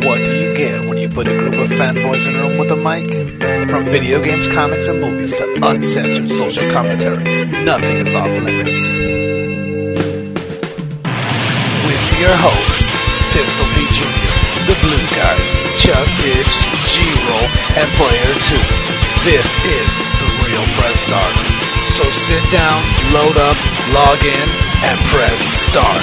What do you get when you put a group of fanboys in a room with a mic? From video games, comics, and movies to uncensored social commentary, nothing is off limits. With your hosts, Pistol Pete Jr., The Blue Guy, Chuck Ditch, G-Roll, and Player 2. This is The Real Press Start. So sit down, load up, log in, and press start.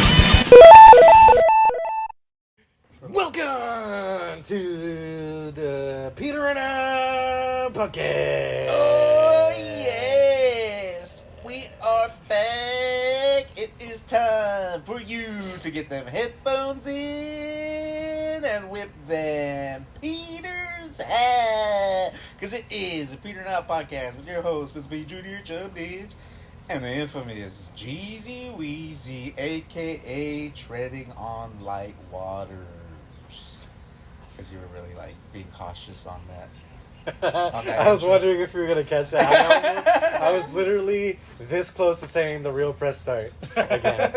Welcome to the Peter and I podcast. Oh, yes. We are back. It is time for you to get them headphones in and whip them Peter's hat. Because it is the Peter and I podcast with your host, Mr. B. Jr., Chubb Ditch, and the infamous Jeezy Weezy, a.k.a. Treading on Light Waters. Because you were really, being cautious on that. I was wondering if you were going to catch that. I was literally this close to saying the real press start again.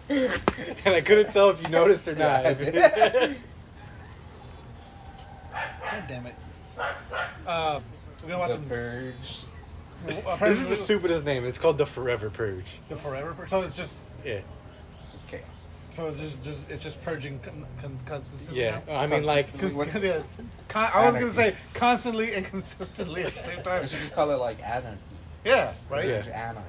And I couldn't tell if you noticed or not. Yeah, God damn it. We're gonna watch The some Purge. This is the stupidest name. It's called the Forever Purge. The Forever. So it's just Yeah. It's just chaos. it's just purging consistently. Yeah. now? I mean, like, Constantly. Yeah. I was gonna say constantly and consistently at the same time. We should just call it anarchy. Yeah. Right. Yeah. Purge anarchy.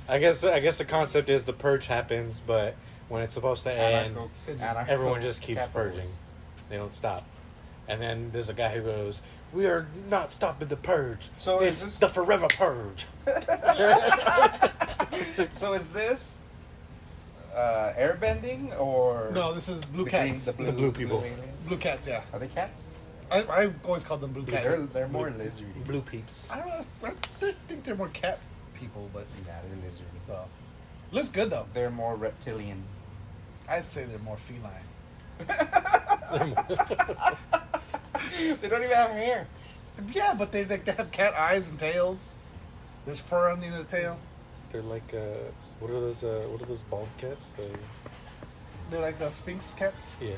I guess the concept is the purge happens, but when it's supposed to end, everyone just keeps purging. They don't stop. And then there's a guy who goes, "We are not stopping the purge. So it's is this the forever purge." So is this airbending or No, this is blue the cats. green- The blue people. aliens? Blue cats. Yeah. Are they cats? I always called them blue Dude, cats. they're more lizardy. Blue peeps. I don't know. I think they're more cat people, but Yeah, they're lizardy. so looks good though. They're more reptilian. I'd say they're more feline. They don't even have hair. Yeah, but they have cat eyes and tails. There's fur on the end of the tail. They're like what are those bald cats? They're like the Sphinx cats. Yeah.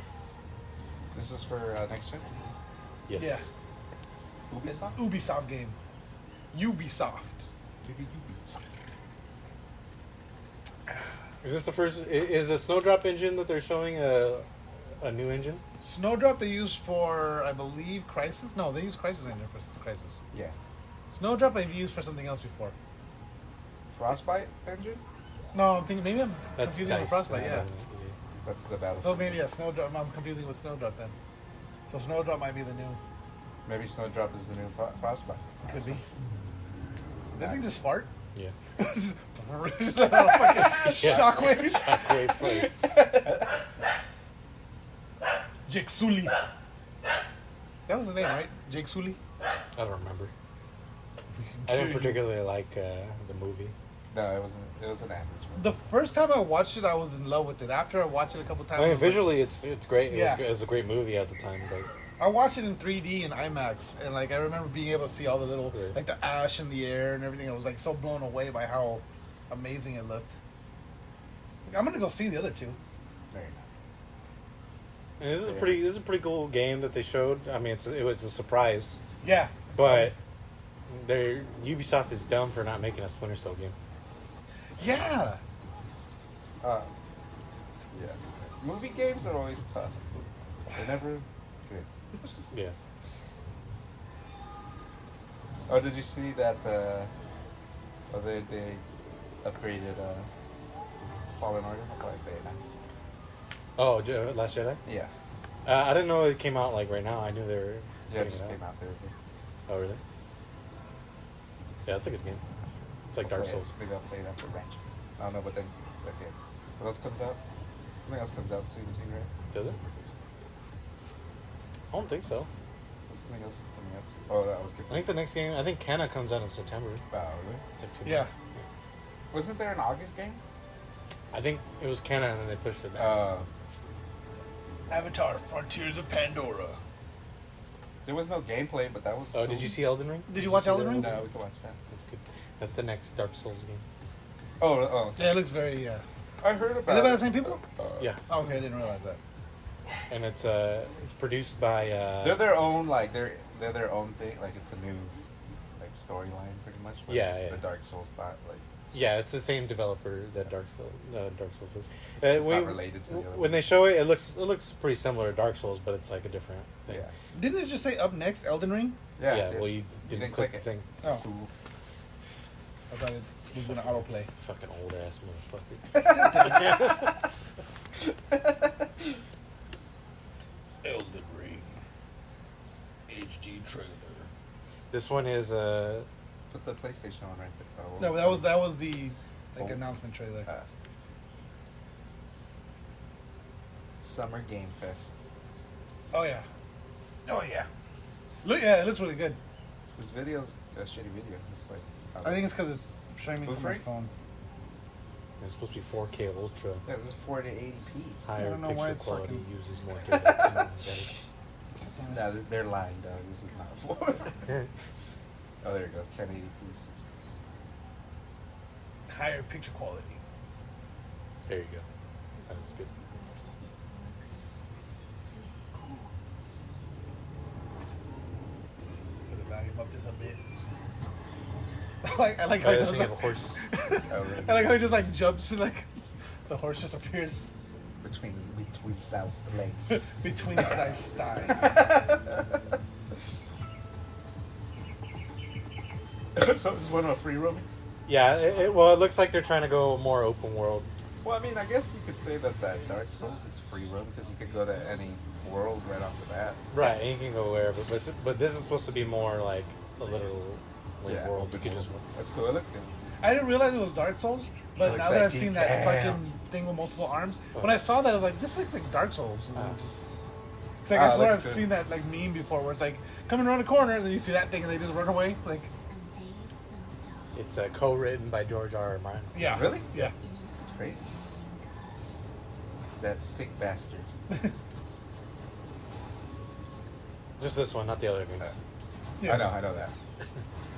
This is for next gen. Yes. Yeah. Ubisoft. Ubisoft game. Ubisoft. Is this the first? Is the Snowdrop engine that they're showing a new engine? Snowdrop they use for, I believe, Crisis. No, they use Crisis engine for Crisis. Yeah. Snowdrop I've used for something else before. Frostbite engine. No, I'm thinking maybe I'm That's confusing with nice. Frostbite. Yeah. That's the battle. So maybe Snowdrop. I'm confusing with Snowdrop then. So Snowdrop might be the new. Maybe Snowdrop is the new Frostbite. Could be. That thing just fart. Yeah. Just a fucking shockwave. Shockwave flights. Jake Sully. That was the name, right? Jake Sully. I don't remember. I didn't particularly like the movie. No, it wasn't. It was an average one. The first time I watched it, I was in love with it. After I watched it a couple times, I mean, was like- visually, it's great. Yeah. It was a great movie at the time, but I watched it in 3D and IMAX, and I remember being able to see all the little Right. the ash in the air and everything. I was so blown away by how amazing it looked. I'm gonna go see the other two. Very nice. and this is a pretty cool game that they showed. I mean, it was a surprise, Yeah, but Ubisoft is dumb for not making a Splinter Cell game. yeah. Yeah. Movie games are always tough. They're never good. Yeah. Oh, did you see that? They upgraded Fallen Order. Oh, Last Jedi. Yeah. I didn't know it came out right now. I knew they were. Yeah, it putting just out. came out the other day. Oh, really? Yeah, it's a good game. It's like Dark Souls. Maybe I'll play it after rank. I don't know, but then okay. What else comes out? Something else comes out soon too, right? Does it? I don't think so. Something else is coming out soon. Oh, that was good. I think the next game. I think Kenna comes out in September. Wow, really? It's like 2 Yeah. months. Wasn't there an August game? I think it was Kenna, and then they pushed it back. Avatar: Frontiers of Pandora. There was no gameplay, but that was. Oh, cool. did you see Elden Ring? Did you watch Elden Ring? No, we can watch that. That's good. That's the next Dark Souls game. Oh. Yeah, it looks very. I heard about. Are they by the same people? Yeah. Oh, okay, I didn't realize that. And it's produced by. They're their own they're their own thing. Like it's a new storyline pretty much. But Yeah, it's yeah. the Dark Souls thought Yeah, it's the same developer that Dark Souls is. it's not related to the other when they show it, it looks pretty similar to Dark Souls, but it's like a different thing. Yeah. Didn't it just say up next Elden Ring? Yeah. Well, you didn't click the thing. Oh, Cool. I thought it was gonna autoplay. Fucking old ass motherfucker. Elden Ring HD trailer. This one is Put the PlayStation on right there. Oh, No, that was the announcement trailer. Summer Game Fest. Oh yeah. Look, yeah, it looks really good. This video's a shitty video. It's like. I think it's because it's streaming from my Free? phone. it's supposed to be 4K Ultra. Yeah, this is 480p. Higher don't know why pixel it's quality fucking- uses more data. No, they're lying, dog. This is not 4. Oh, there it goes. 1080p 60. Higher picture quality. There you go. That's good. Put the volume up just a bit. I like how Oh, it this does thing that. have a horse. Oh, really? I like how he just like jumps and like the horse just appears Between those legs. between his nice thighs. So this is one of a free roaming? Yeah, it looks like they're trying to go more open world. Well, I mean, I guess you could say that Dark Souls is free roam because you could go to any world right off the bat. Right, and you can go wherever, but this is supposed to be more like a literal world. You could just. That's cool. It looks good. I didn't realize it was Dark Souls, but Looks now that like I've seen Deep that Down. fucking thing with multiple arms, when I saw that, I was like, "This looks like Dark Souls." And then just, it's like I swear I've looks good. seen that like meme before, where it's like coming around a corner, and then you see that thing, and they just run away. Like, It's co-written by George R. R. Martin. yeah, Really? yeah. It's crazy. That sick bastard. Just this one, not the other games. Yeah, I know that.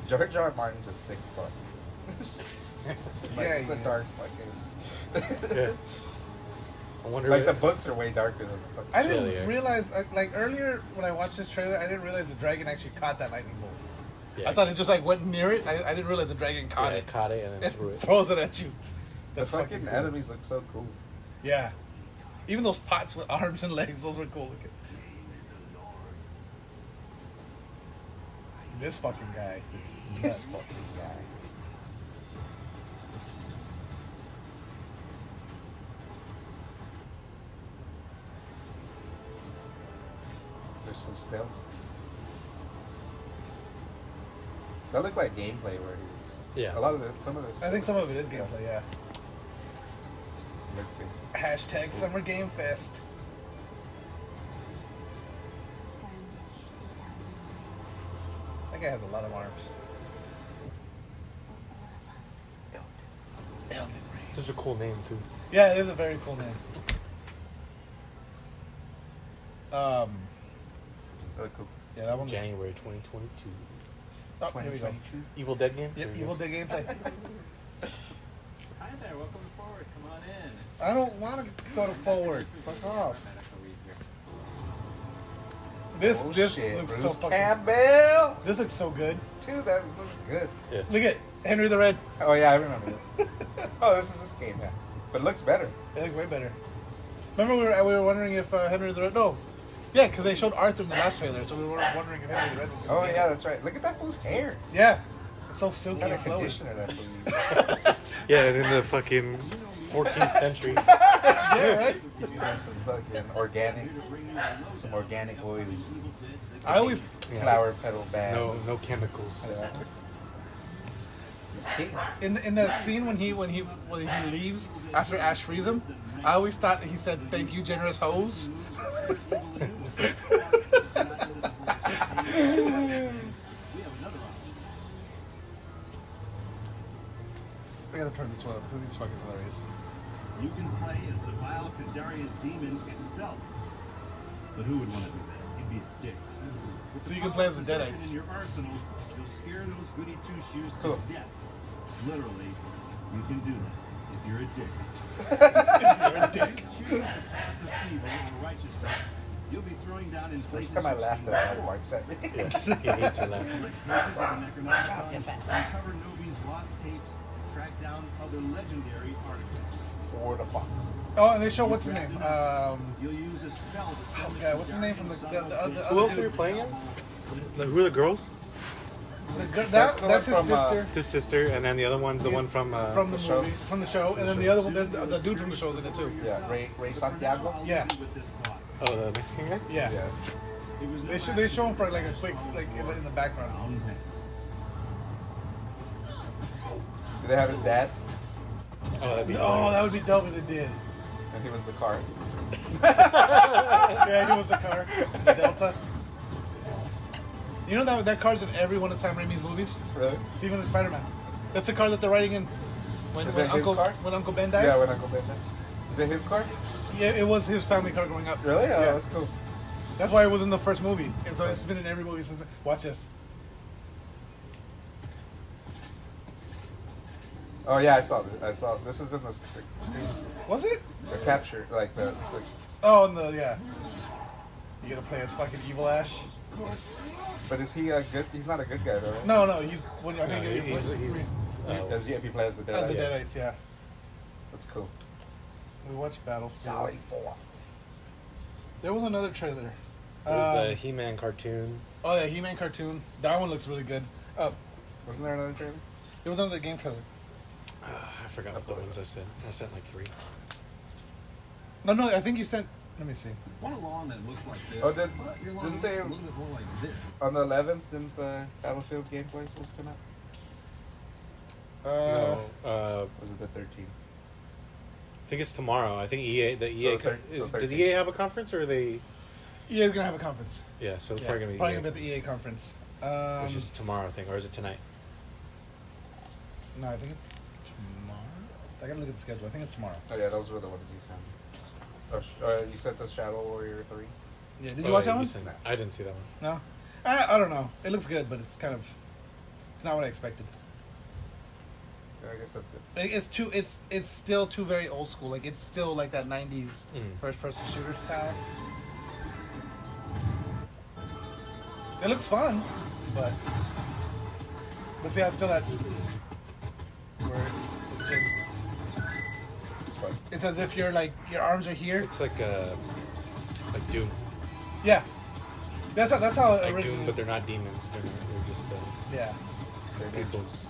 George R. R. Martin's a sick fuck. Yeah, It's a he dark is. fucking. Yeah. I wonder. Like the books are way darker than the fucking. I didn't Yeah. realize, like earlier when I watched this trailer, I didn't realize the dragon actually caught that lightning bolt. Yeah. I thought it just like went near it. I didn't realize the dragon caught Yeah, it. caught it and then threw It it. throws it at you. The That's fucking fucking cool. enemies look so cool. Yeah. Even those pots with arms and legs, those were cool looking. This fucking guy. This fucking guy. There's some stealth. That looked like gameplay where he's. Yeah. A lot of some of this. I think some of it is gameplay, yeah. looks good. Hashtag Summer Game Fest. That guy has a lot of arms. Elden Ring. Such a cool name too. Yeah, it is a very cool name. Really cool. Yeah, that one. January 2022. Oh, here we go. 2022. Evil Dead game. Yep, There you Evil go. Dead gameplay. Hi there, welcome forward. Come on in. I don't want to go to forward. Fuck off. This Oh, this shit. looks Bruce so fucking. Campbell. This looks so good. Dude, that looks good. Yeah. Look at Henry the Red. Oh yeah, I remember that. Oh, this is this game, yeah. But it looks better. It looks way better. Remember we were wondering if Henry the Red. No. Yeah, because they showed Arthur in the last trailer, so we were wondering if Henry the Red was. Gonna Oh be in yeah, it. that's right. Look at that fool's hair. Yeah. It's so silky What kind and of flowy. conditioner that fool uses. Yeah, and in the fucking 14th century. Yeah, right. He's using some fucking some organic oils. I always. Flower petal bags. No chemicals. Yeah. He's king. In that scene when he leaves after Ash frees him, I always thought he said "Thank you, generous hoes." I gotta turn this one up because he's fucking hilarious. You can play as the vile Kandarian demon itself. But who would want to do that? He'd be a dick. So you can play as the possession Deadites. in your arsenal, you'll scare those goody two-shoes Cool. to death. Literally, you can do that if you're a dick. You're a dick. Choose evil and righteousness. You'll be throwing down in places First time I you've laughed seen at that, before. Mark said me. Yes, he hates her laugh. Like pages of the Necronomicon, uncover Novi's lost tapes, and track down other legendary artifacts. Or the fox. Oh, and they show what's his name? You'll use a spell to send Yeah, what's his name from the other Who else are dude? you playing as? Who are the girls? That's the one his from, sister. It's his sister, and then the other one's the one from. From the show. movie, from the show, and then the other one, the dude from the show's in it too. Yeah, Ray Santiago. Yeah, with this thought. Oh, the Mexican guy? yeah. Yeah. It was They show him for like a quick, like in the background. own pants. Do they have his dad? Oh, that'd be Oh, that would be dope if they did. And he was the car. Yeah, he was the car, the Delta. You know that car's in every one of Sam Raimi's movies. Really? It's even in Spider-Man. That's the car that they're riding in when, Is when that his Uncle car? when Uncle Ben dies. Yeah, when Uncle Ben died. Is it his car? Yeah, it was his family car growing up. Really? Oh, Yeah. that's cool. That's why it was in the first movie, and so it's been in every movie since. Watch this. Oh yeah, I saw this. This is in the screen. Was it? The capture, like the. Oh, no, yeah. You gotta play as fucking Evil Ash. But is he a good? He's not a good guy though. Right? No, he's. When, I No, think he's Does he, if he plays the dead? as the guy? Deadites, yeah. That's cool. We watched Battle. Sally Forth. There was another trailer. There's the He-Man cartoon. Oh, yeah, He-Man cartoon. That one looks really good. Wasn't there another trailer? There was another game trailer. I forgot what the ones I said. I sent like 3. No, I think you sent. Let me see. Want a lawn that looks like this? Oh, but your lawn didn't looks they? a little bit more like this. On the 11th, didn't the Battlefield gameplay supposed to come out? No, Was it the 13th? I think it's tomorrow. I think EA. The EA. Does 13. EA have a conference or are they? EA's gonna have a conference. Yeah, so it's Yeah, probably gonna be. probably EA gonna be at the EA conference. which is tomorrow, I think, or is it tonight? No, I think it's tomorrow. I gotta look at the schedule. I think it's tomorrow. Oh yeah, those were the ones you sent. Oh, you sent us Shadow Warrior 3? Yeah, did you watch that one? I didn't see that one. No, I don't know. It looks good, but it's kind of. It's not what I expected. Yeah, I guess that's it. It's too. It's still too very old school. Like it's still like that '90s first person shooter style. It looks fun, but let's see how it's still at. Where it's just. It's fun. It's as if you're like your arms are here. It's like Doom. Yeah, that's how Like originally. Doom, but they're not demons. They're just Yeah, They're people. ninjas.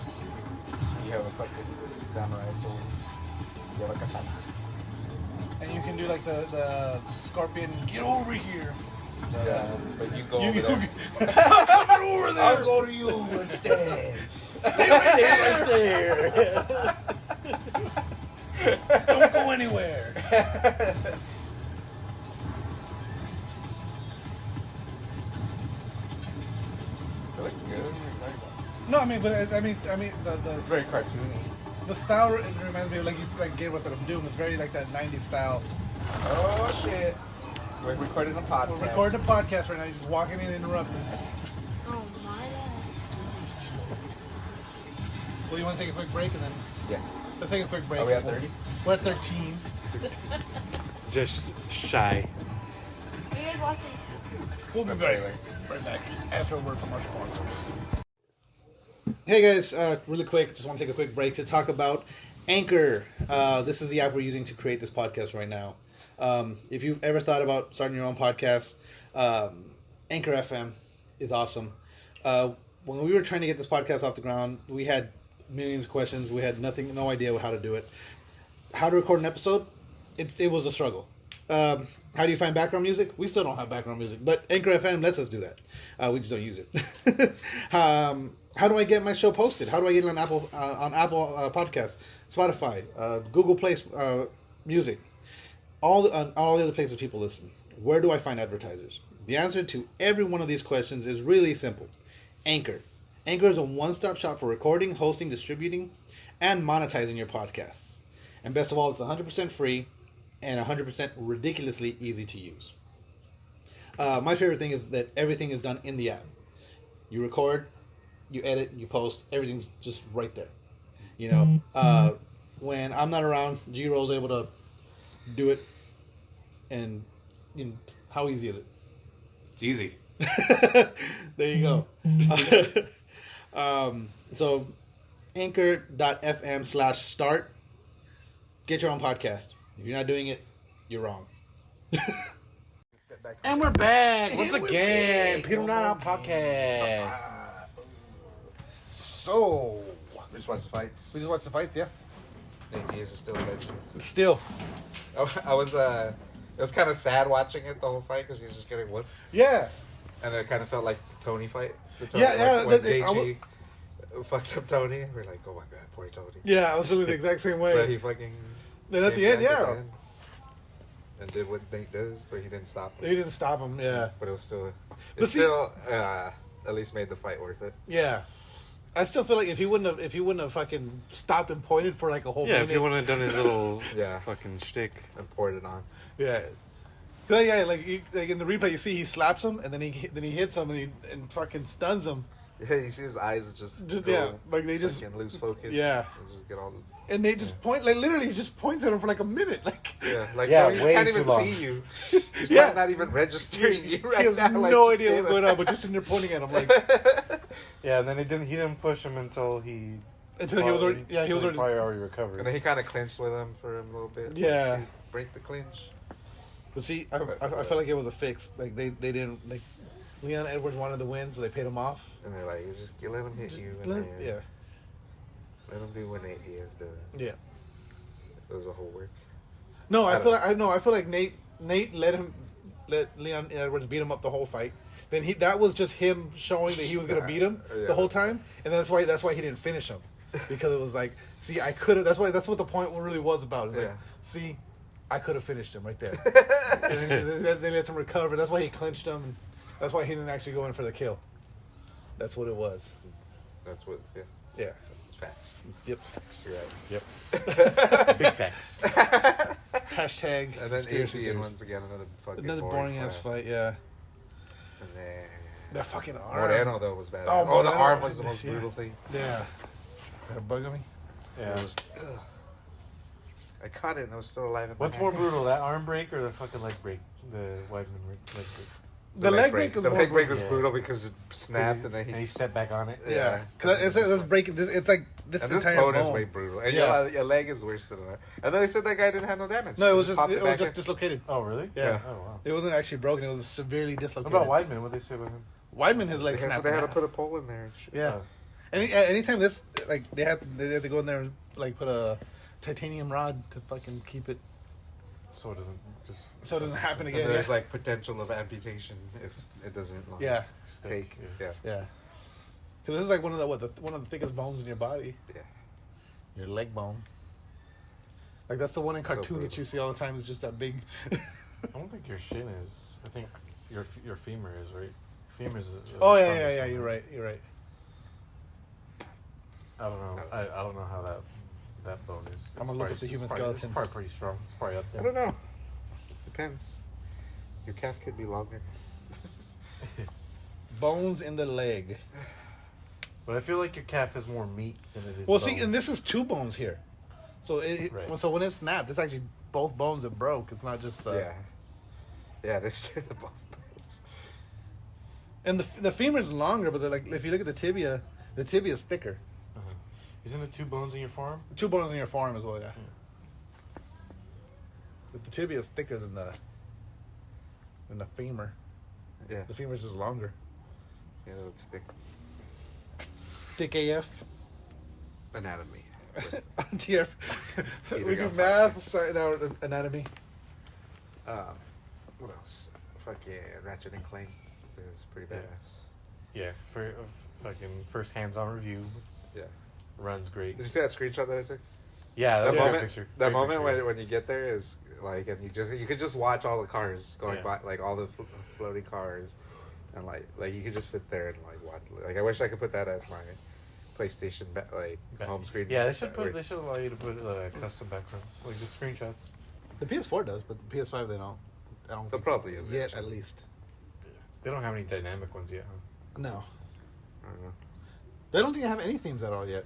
You have a fucking samurai sword. You have a katana. and you can do like the scorpion. Get over here. Yeah, but you go You- over there. I'm coming over there. I'll go to you instead. Stay right there. Don't go anywhere. It looks good. What are you talking about? No, I mean, but I mean, It's very cartoony. the style it reminds me of like you said, like Gabriel said of Doom. It's very like that '90s style. Oh shit. We're recording a podcast. We're recording a podcast right now. You're just walking in and interrupting. Oh my god. Well, you want to take a quick break and then Yeah. let's take a quick break. Are we at 30? We're at 13. Just shy. Are you guys watching? We'll be Okay, right back after a word from our sponsors. Hey guys, really quick, just want to take a quick break to talk about Anchor. This is the app we're using to create this podcast right now. If you've ever thought about starting your own podcast, Anchor FM is awesome. When we were trying to get this podcast off the ground, we had millions of questions. We had no idea how to do it. How to record an episode? It was a struggle. How do you find background music? We still don't have background music, but Anchor FM lets us do that. We just don't use it. How do I get my show posted? How do I get it on Apple Podcasts, Spotify, Google Play Music, all the other places people listen? Where do I find advertisers? The answer to every one of these questions is really simple. Anchor. Anchor is a one-stop shop for recording, hosting, distributing, and monetizing your podcasts. And best of all, it's 100% free and 100% ridiculously easy to use. My favorite thing is that everything is done in the app. You record, you edit, you post. Everything's just right there. You know, when I'm not around, G-Roll's able to do it. And you know, how easy is it? It's easy. There you go. So anchor.fm/start. Get your own podcast. If you're not doing it, you're wrong. And we're back once again. Peter Not Out Podcast. So, We just watched the fights. we just watched the fights, yeah? Nate Diaz is still a legend. Still. I was, it was kind of sad watching it, the whole fight, because he was just getting whooped. Yeah. And it kind of felt like the Tony fight. The Tony, Yeah, when I JG fucked up Tony. We're like, oh my god, poor Tony. Yeah, I was feeling the exact same way. But he fucking... Then at the came end, back yeah. at the end and did what Nate does, but he didn't stop him. He didn't stop him, yeah. But it was still... But It see- still at least made the fight worth it. Yeah. I still feel like if he wouldn't have fucking stopped and pointed for like a whole Yeah, minute. if he wouldn't have done his little Yeah. fucking shtick. And poured it on. Yeah. Yeah, like in the replay, you see he slaps him and then he hits him and fucking stuns him. Yeah, you see his eyes just Just go, yeah, like they just fucking lose focus. Yeah. And just get all... and they just point like literally he just points at him for like a minute, like Yeah, like Yeah, bro, he just way can't too even long. see you. He's Yeah. probably not even registering you right he has now. Like, no just idea what's stay going there. on, but just sitting there pointing at him like Yeah, and then he didn't push him until he until he was already he was already probably already recovered. And then he kind of clinched with him for a little bit. Yeah. Like, he break the clinch. But see, I felt like it was a fix. Like they didn't like Leon Edwards wanted the win, so they paid him off. And they're like, just let him hit you. And Let him- then yeah, let him do what Nate Diaz does. yeah. It was a whole work. No, I I feel don't- like I feel like Nate let Leon Edwards beat him up the whole fight. Then that was just him showing that he was gonna beat him Yeah. the whole time, and that's why he didn't finish him because it was like, see, I could have. That's what the point really was about. It's like, Yeah. see, I could have finished him right there. And then they let him recover. That's why he clinched him. And that's why he didn't actually go in for the kill. That's what it was. That's what, yeah. Yeah. It's facts. Yep. Yeah. Yep. Big facts. Hashtag. And then conspiracy AC, and theories. once again, Another boring ass fight. Yeah. And then... That fucking arm. Moreno, though, was bad. Oh, Oh, the Moreno. arm was the most Yeah. brutal thing. Yeah. That bugging me. Yeah. It was, ugh. I caught it and I was still alive in my What's hand. more brutal, that arm break or the fucking leg break? The Weidman leg break. The leg break was The more leg break was Yeah. brutal because it snapped and then And he he... stepped back on it. Yeah, because it's breaking. It's like this And this entire bone bone. is way brutal. And Yeah. your leg is worse than that. And then they said that guy didn't have no damage. No, it was He just popped back in. dislocated. Oh, really? Yeah. Oh, wow. It wasn't actually broken. It was severely What dislocated. about Weidman? What they say about him? Weidman, his They leg had, snapped. they had in to half. put a pole in there and shit. Yeah. Anytime this, like they had to go in there and like put a titanium rod to fucking keep it So it doesn't just... so it doesn't happen And again. there's Yeah. like potential of amputation if it doesn't like, Yeah. take. Yeah. Yeah. Yeah. Because this is like one of the thickest bones in your body. Yeah. Your leg bone. Like that's the one in So cartoons that brutal. you see all the time. It's just that big. I don't think your shin is. I think your femur is, right? Femur is. Oh the yeah, strongest one, You're right. You're right. I don't know. I don't know how that bone is. I'm gonna look up the human skeleton. It's probably pretty strong. It's probably up I there. don't know. Depends. Your calf could be longer. Bones in the leg. But I feel like your calf has more meat than it is. Well, bone. see, and this is two bones here. So Right. so when it snapped, it's actually both bones that broke. It's not just Yeah. Yeah, they say the both bones. And the femur is longer, but like if you look at the tibia is thicker. Isn't it two bones in your forearm? Two bones in your forearm as well, yeah. But the tibia is thicker than the femur. Yeah. The femur is just longer. Yeah, that looks thick. Thick AF. Anatomy. Tier. Peter We do got math, side out anatomy. What else? Fuck yeah, Ratchet and Clank is pretty Yeah. badass. Yeah. For fucking first hands-on review. Yeah. Runs great. Did you see that screenshot that I took? Yeah, That was a good moment, picture. that Great moment picture. when you get there is like, and you could just watch all the cars going Yeah. by, like all the floating cars, and like you could just sit there and like watch. Like I wish I could put that as my PlayStation home screen. Yeah, they should allow you to put custom backgrounds, like the screenshots. The PS4 does, but the PS5 they don't. I don't They'll think probably yet, eventually. at least. They don't have any dynamic ones yet, huh? No. I don't know. They don't think they have any themes at all yet.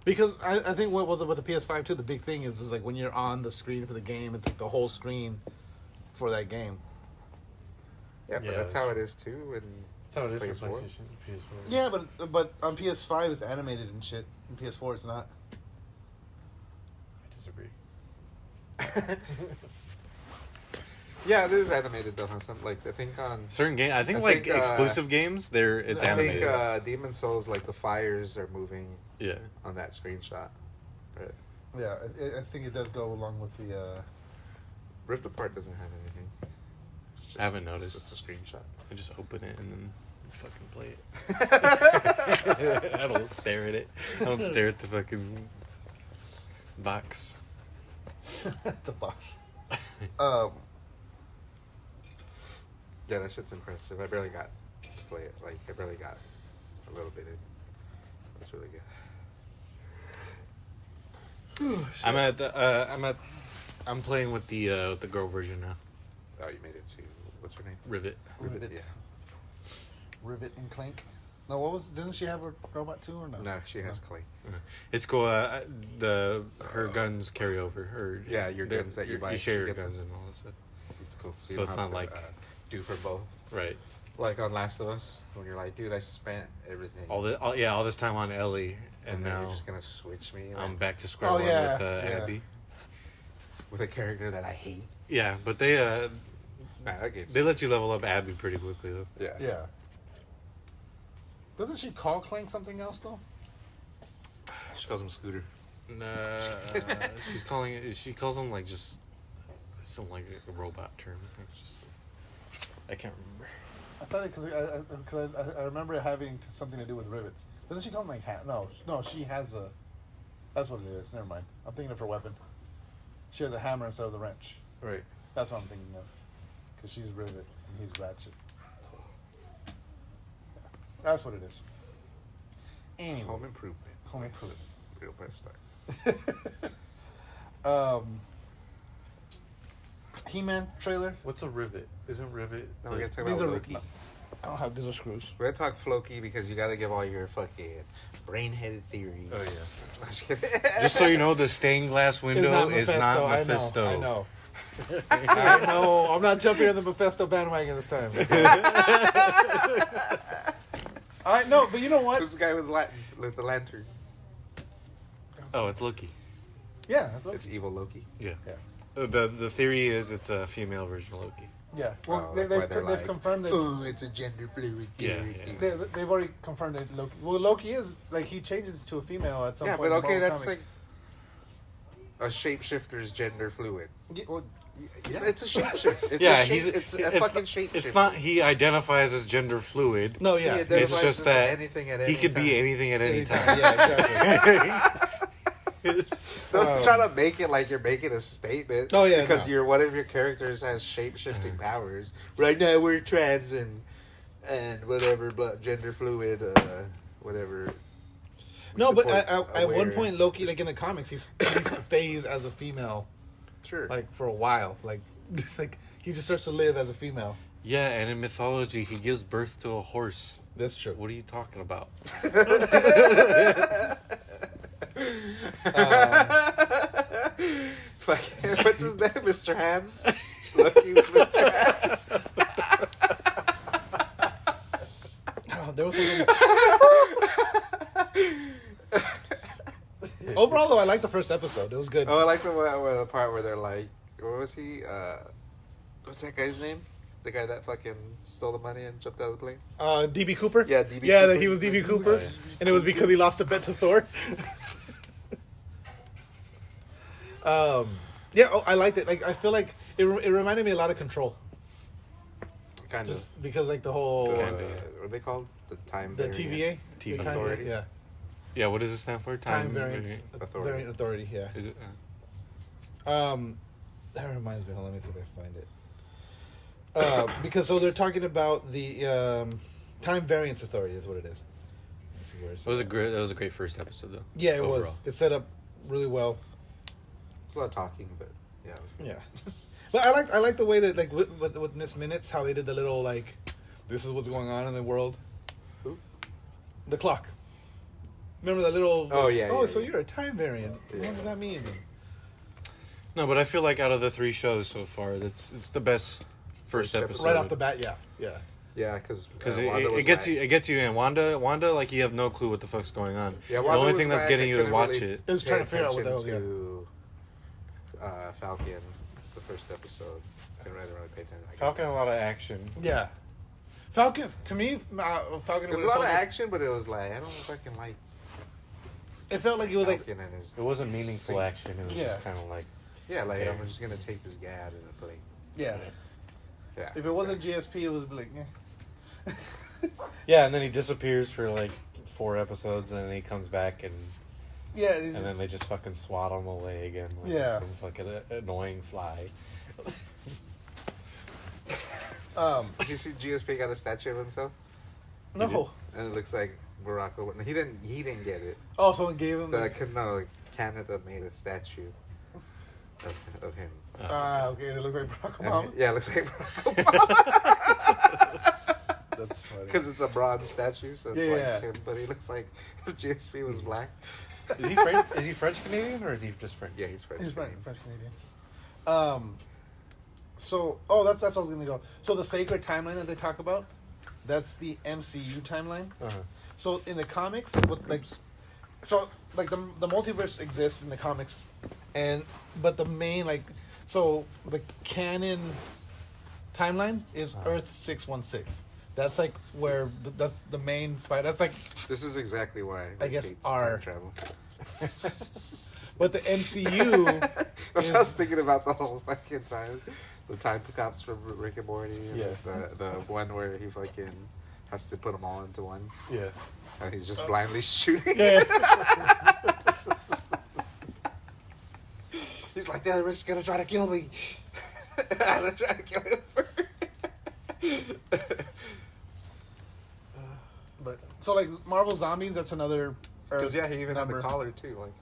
Because I think with the PS5 too, the big thing is like when you're on the screen for the game, it's like the whole screen for that game. Yeah, but that's how it is too. And that's how it is for PS4. PlayStation, PS4. Yeah, but on PS5 it's animated and shit. On PS4 it's not. I disagree. Yeah, it is animated though. On some I think on certain game, I think exclusive games, it's animated. I think Demon Souls, like the fires are moving. Yeah. On that screenshot. Right. Yeah, I think it does go along with the. Rift Apart doesn't have anything. I haven't noticed. It's just a screenshot. I just open it and then fucking play it. I don't stare at it. I don't stare at the fucking box. The box. Yeah, that shit's impressive. I barely got to play it. Like, I barely got a little bit in. That's really good. I'm playing with the girl version now. Oh, you made it to, what's her name? Rivet. Yeah. Rivet and Clank. No, didn't she have a robot too or no? No, she has clay. It's cool. Her guns carry over. Your guns that you buy. You share your guns and all that stuff. It's cool. So it's not like do for both. Right. Like on Last of Us, when you're like, dude, I spent everything. All this time on Ellie, and now you're just gonna switch me. I'm back to square one with Abby. With a character that I hate. Yeah, but they let you level up Abby pretty quickly though. Yeah. Doesn't she call Clank something else though? She calls him Scooter. Nah, she calls him like just some like a robot term. It's just I can't remember. I thought because I remember it having something to do with rivets. Doesn't she call him like no, she has a. That's what it is. Never mind. I'm thinking of her weapon. She has a hammer instead of the wrench. Right. That's what I'm thinking of. Because she's Rivet and he's Ratchet. So, that's what it is. Anyway. Home Improvement. Home Improvement. Real best start. He-Man trailer. What's a rivet? Isn't rivet? No, we're gonna talk about Loki. I don't have these are screws. We're gonna talk Floki because you gotta give all your fucking brain-headed theories. Oh yeah. Just so you know, the stained glass window is not Mephisto. I know. I know. I'm not jumping on the Mephisto bandwagon this time. I know, but you know what? Who's the guy with the lantern? Oh, it's Loki. Yeah, that's Loki. It's evil Loki. Yeah. The theory is it's a female version of Loki. Yeah, well, they've confirmed that. Oh, it's a gender fluid. Yeah. They've already confirmed that Loki. Well, Loki is like he changes to a female at some point. Yeah, but okay, that's comics. like a shapeshifter's gender fluid. Yeah, well, it's a shapeshift. It's a fucking shapeshifter. It's not he identifies as gender fluid. No, yeah, it's just that anything at he could time. be anything at any time. Yeah, exactly. Don't try to make it like you're making a statement. Oh yeah, because one of your characters has shape-shifting powers. Right now we're trans and whatever, but gender fluid, whatever. No, but at one point Loki, like in the comics, he stays as a female. Sure. Like for a while, like he just starts to live as a female. Yeah, and in mythology, he gives birth to a horse. That's true. What are you talking about? What's his name? Mr. Hands? Loki's Mr. Hands. Oh, there was Overall, though, I liked the first episode. It was good. Oh, I like the part where they're like, what was he? What's that guy's name? The guy that fucking stole the money and jumped out of the plane? DB Cooper? Yeah, DB Cooper. Yeah, he was DB Cooper. Yeah. And it was because he lost a bet to Thor. Yeah, I liked it. Like, I feel like it reminded me a lot of Control. Kind Just because, like, the whole... what are they called? The time... The TVA? TVA. Authority? Yeah. Yeah, what does it stand for? Time Variant Authority. Variant Authority, yeah. Is it? That reminds me. Hold on, let me see if I find it. Because so they're talking about the Time Variance Authority is what it is. Let's see where it's That was a great first episode, though. Yeah, it overall. was. It's set up really well. It's a lot of talking, but yeah. It was good. Yeah. But I like the way that like with Miss Minutes, how they did the little like, this is what's going on in the world. Who? The clock. Remember that little? Oh yeah. Oh, yeah, so yeah. you're a time variant. Yeah. What does that mean? No, but I feel like out of the 3 shows so far, it's the best first episode. Right off the bat, yeah. Yeah, because it gets you in. Wanda, like you have no clue what the fuck's going on. Yeah, the only thing that's getting you to watch it is trying to figure out what the hell. To, Falcon, the first episode. Couldn't really pay attention. Falcon, a lot of action. Yeah. Falcon, to me, Falcon was a lot of action, but it was like, I don't fucking like. It felt like it was Falcon and his it wasn't meaningful action. It was just kind of like. Yeah, like I'm just gonna take this guy out of the plane. Yeah. Yeah. If it wasn't GSP, it would be like, Yeah, and then he disappears for like 4 episodes, and then he comes back, and then they just fucking swat him away again. Like some fucking annoying fly. Did you see GSP got a statue of himself? No. And it looks like Barack Obama. He didn't get it. Oh, someone gave him Canada made a statue of him. Okay, it looks like Barack Obama. Yeah, it looks like Barack Obama. That's funny. Because it's a bronze statue, so it's like him, but he looks like if GSP was black. Is he French? Is he French Canadian or is he just French? Yeah, he's French. He's French Canadian. So, that's what I was gonna go. So the sacred timeline that they talk about, that's the MCU timeline. So in the comics, the multiverse exists in the comics, but the main the canon timeline is Earth 616. That's like where that's the main spy. That's like this is exactly why I guess hates our time travel. But the MCU. That's what I was thinking about the whole fucking time. The time cops from Rick and Morty. And the one where he fucking has to put them all into one. Yeah. And he's just blindly shooting. Yeah. He's like, the Rick's gonna try to kill me. I'm gonna try to kill him first. But so like Marvel Zombies, that's another. Because he even had the collar too. Like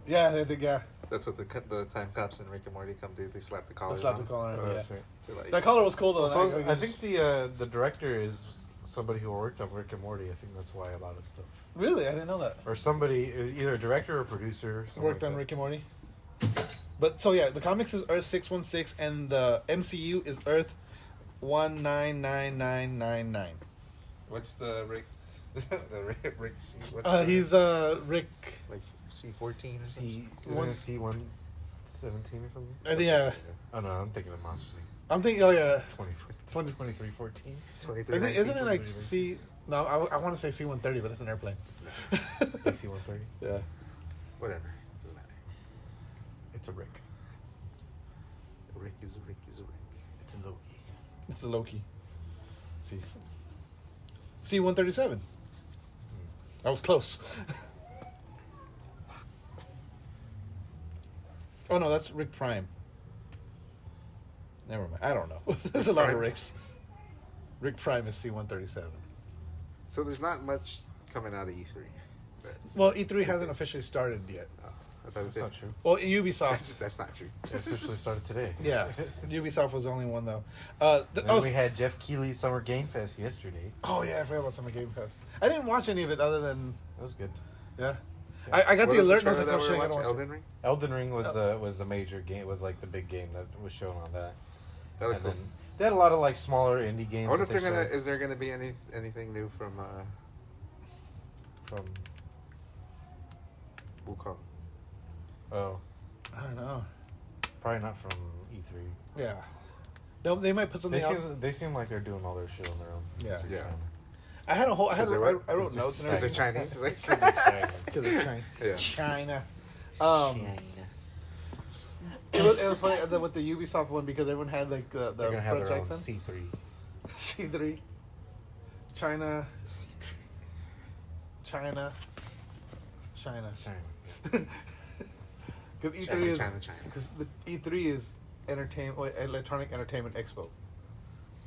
they did. That's what the time cops in Rick and Morty come do. They slap the collar. They slap the collar. Oh, that's right. That collar was cool though. So I think the director is somebody who worked on Rick and Morty. I think that's why a lot of stuff. Really, I didn't know that. Or somebody, either a director or producer, worked on Rick and Morty. But so the comics is Earth 616, and the MCU is Earth 199999. What's the Rick? Rick C. He's Rick. Like C14 or something. Isn't it C117 or something? I think Oh no, I'm thinking of Monsters Inc. I'm thinking. Oh yeah. 2314. 23. Isn't it like C? No, I want to say C-130, but it's an airplane. AC-130. Yeah. Whatever. Doesn't matter. It's a Rick. A Rick is a Rick is a Rick. It's a Loki. It's a Loki. See. C-137. That was close. Oh no, that's Rick Prime. Never mind. I don't know. There's a lot of Ricks. Rick Prime is C-137. So there's not much coming out of E3. Well, E3 hasn't officially started yet. I thought That's not true. Well, Ubisoft. That's not true. It officially started today. Yeah, Ubisoft was the only one though. We had Jeff Keighley's Summer Game Fest yesterday. Oh yeah, I forgot about Summer Game Fest. I didn't watch any of it other than That was good. yeah. I got the alert and I was like, oh shit, I gotta watch Elden Ring? Elden Ring was the major game. Was like the big game that was shown on that. That was And cool. then they had a lot of like smaller indie games. I wonder if that they're they gonna. showed. Is there gonna be anything new from Wukong? Oh, I don't know. probably not from E3. Yeah, they might put something out. They seem like they're doing all their shit on their own. Yeah. They're Yeah. trying I had a whole. I wrote notes and Because they're everything. Chinese. It's like, Because they're China. yeah. China. It was funny with the Ubisoft one because everyone had like the They're gonna have French their own accents. C3. C3. China. China. Because E3 is China. because the E3 is Electronic Entertainment Expo.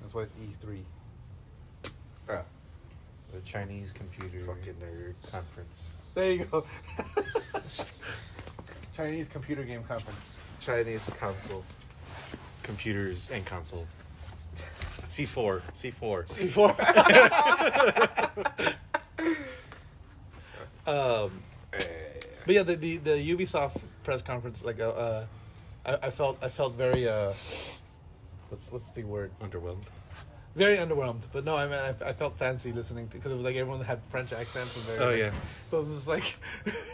That's why it's E3. Oh, The Chinese Computer fucking nerds. Conference. There you go. Chinese Computer Game Conference. Chinese Council. computers and console. C4. C4. But yeah, the Ubisoft press conference, like, I felt very what's the word? Underwhelmed. Very underwhelmed. But no, I mean, I felt fancy listening to, because it was like everyone had French accents and very. Oh yeah. So it was just like.